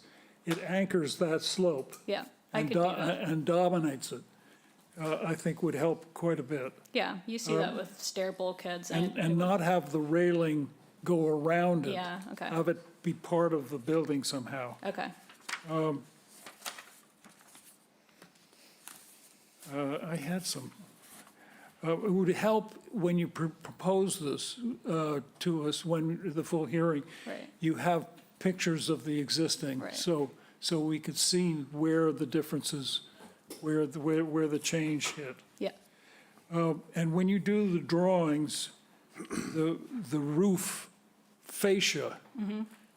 N: anchors that slope.
O: yeah, I
N: and
O: could do that.
N: And dominates it, I think would help quite a bit.
O: Yeah, you see that with stair bulkheads
N: And not have the railing go around it.
O: Yeah, okay.
N: Have it be part of the building somehow.
O: Okay,
N: I had some, it would help when you propose this to us, when the full hearing.
O: Right.
N: You have pictures of the existing.
O: Right.
N: So we could see where the differences, where the change hit.
O: yeah,
N: And when you do the drawings, the roof fascia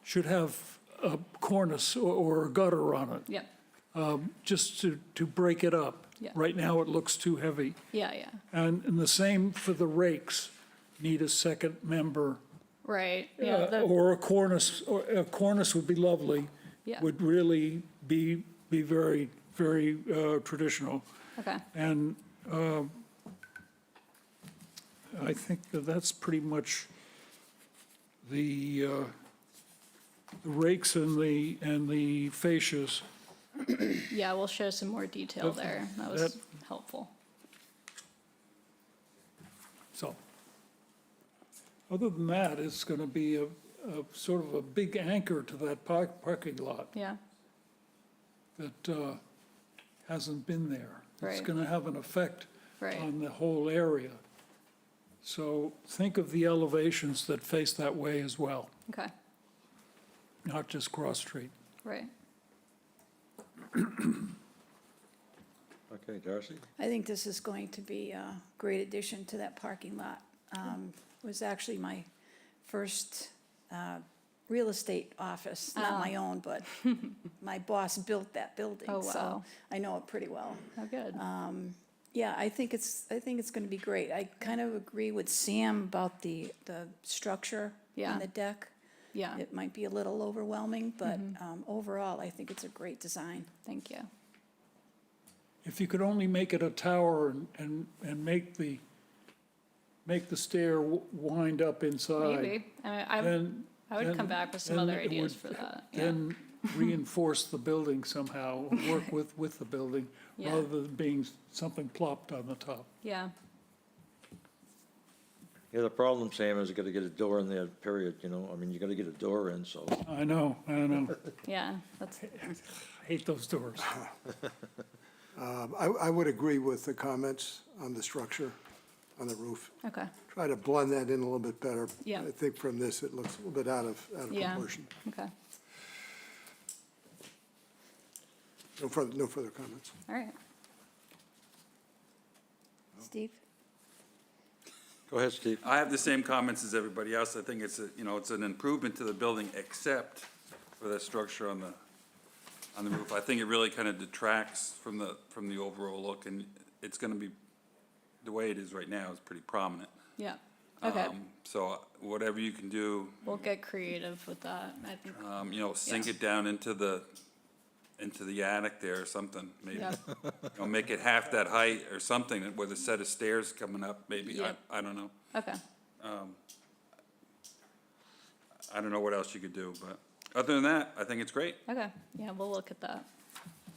N: should have a cornice or a gutter on it,
O: yeah,
N: just to break it up.
O: Yeah.
N: Right now, it looks too heavy.
O: yeah, yeah,
N: And the same for the rakes, need a second member.
O: right, yeah,
N: Or a cornice would be lovely.
O: Yeah.
N: Would really be very, very traditional.
O: okay,
N: And I think that's pretty much the rakes and the fascias.
O: yeah, we'll show some more detail there. That was
N: that-
O: helpful.
N: So, other than that, it's going to be a sort of a big anchor to that parking lot
O: Yeah,
N: that hasn't been there. It's
O: Right.
N: going to have an effect
O: Right.
N: on the whole area. So think of the elevations that face that way as well,
O: okay,
N: not just Cross Street.
O: right.
A: Okay, Darcy?
F: I think this is going to be a great addition to that parking lot. It was actually my first real estate office, not my own, but my boss built that building.
O: Oh,
F: So
O: wow.
F: I know it pretty well.
O: Oh, good.
F: Yeah, I think it's gonna be great. I kind of agree with Sam about the structure
O: Yeah.
F: on the deck.
O: Yeah,
F: It might be a little overwhelming, but overall, I think it's a great design.
O: thank you.
N: If you could only make it a tower and make the stair wind up inside.
O: Maybe, I mean,
N: Then.
O: I would come
N: then-
O: back with some
N: then
O: other
N: it
O: ideas
N: would
O: for that, yeah.
N: Then reinforce the building somehow, work with the building,
O: Yeah.
N: rather than being something plopped on the top.
O: Yeah,
A: Yeah, the problem, Sam, is you gotta get a door in there, period, you know? I mean, you gotta get a door in, so.
N: I know.
O: yeah, that's,
N: I hate those doors.
H: I would agree with the comments on the structure. on the roof.
O: Okay,
H: Try to blend that in a little bit better.
O: Yeah.
H: I think from this, it looks a little bit out of
O: yeah,
H: proportion.
O: okay,
H: No further comments.
O: all right.
F: Steve?
A: Go ahead, Steve.
E: I have the same comments as everybody else. I think it's it's an improvement to the building, except for the structure on the roof. I think it really kind of detracts from the overall look, and it's gonna be, the way it is right now is pretty prominent.
O: Yeah, okay,
E: So whatever you can do,
O: we'll get creative with that, I think,
E: sink it down into the attic there or something, maybe.
O: yeah,
E: Make it half that height or something with a set of stairs coming up, maybe.
O: Yeah.
E: I don't know.
O: okay,
E: I don't know what else you could do, but other than that, I think it's great.
O: okay, yeah, we'll look at that.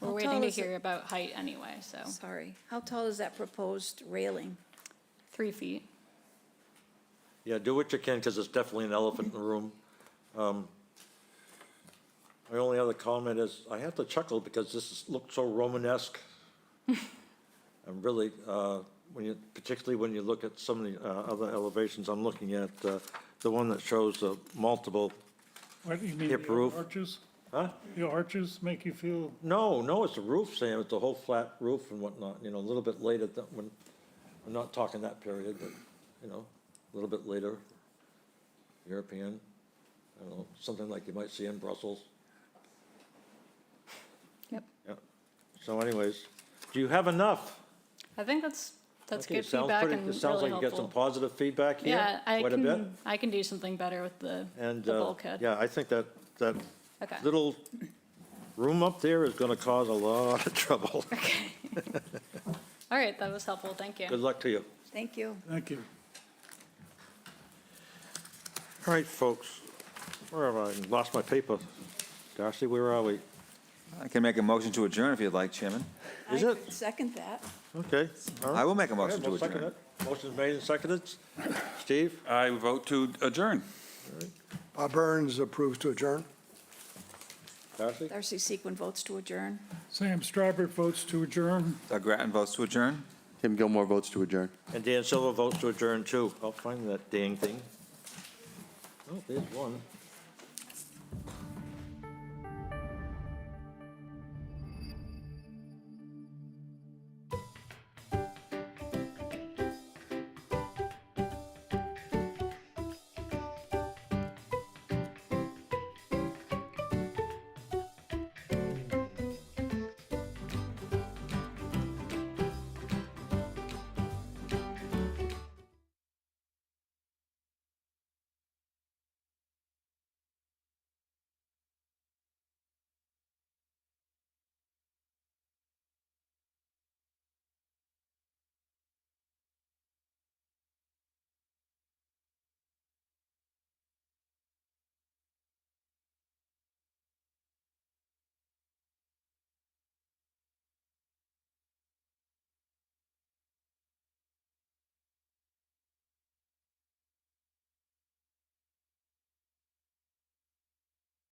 O: We're
F: How
O: waiting
F: tall
O: to
F: is it?
O: hear about height anyway, so,
F: Sorry. How tall is that proposed railing?
O: 3 feet.
A: Yeah, do what you can, because it's definitely an elephant in the room. My only other comment is, I have to chuckle because looks so Romanesque. And really, particularly when you look at some of the other elevations, I'm looking at the one that shows multiple,
N: What do you mean,
A: Hip
N: the
A: roof.
N: arches?
A: huh?
N: The arches make you feel,
A: No, it's a roof, Sam, it's a whole flat roof and whatnot, a little bit later, when, I'm not talking that period, but, a little bit later, European, I don't know, something like you might see in Brussels.
O: Yep.
A: Yeah. So anyways, do you have enough?
O: I think that's
A: Okay,
O: good
A: it sounds
O: feedback
A: pretty-
O: and
A: It sounds
O: really
A: like you got some
O: helpful.
A: positive feedback here,
O: Yeah,
A: quite a bit.
O: I can do something better with the
A: And,
O: bulkhead.
A: yeah, I think that
O: Okay.
A: little room up there is gonna cause a lot of trouble.
O: Okay. All right, that was helpful, thank you.
A: Good luck to you.
F: Thank you.
N: thank you.
A: All right, folks, where have I lost my paper? Darcy, where are we?
D: I can make a motion to adjourn if you'd like, Chairman.
A: Is
F: I
A: it?
F: second that.
A: Okay. all right.
D: I will make a
A: Go ahead,
D: motion to
A: we'll second
D: adjourn.
A: it. Motion's made and seconded. Steve?
E: I vote to adjourn.
H: Bob Burns approves to adjourn.
A: Darcy?
F: Darcy Sequin votes to adjourn.
N: Sam Starbird votes to adjourn.
D: Doug Grattan votes to adjourn.
C: Tim Gilmore votes to adjourn.
A: And Dan Silver votes to adjourn too. I'll find that dang thing. Oh, there's one.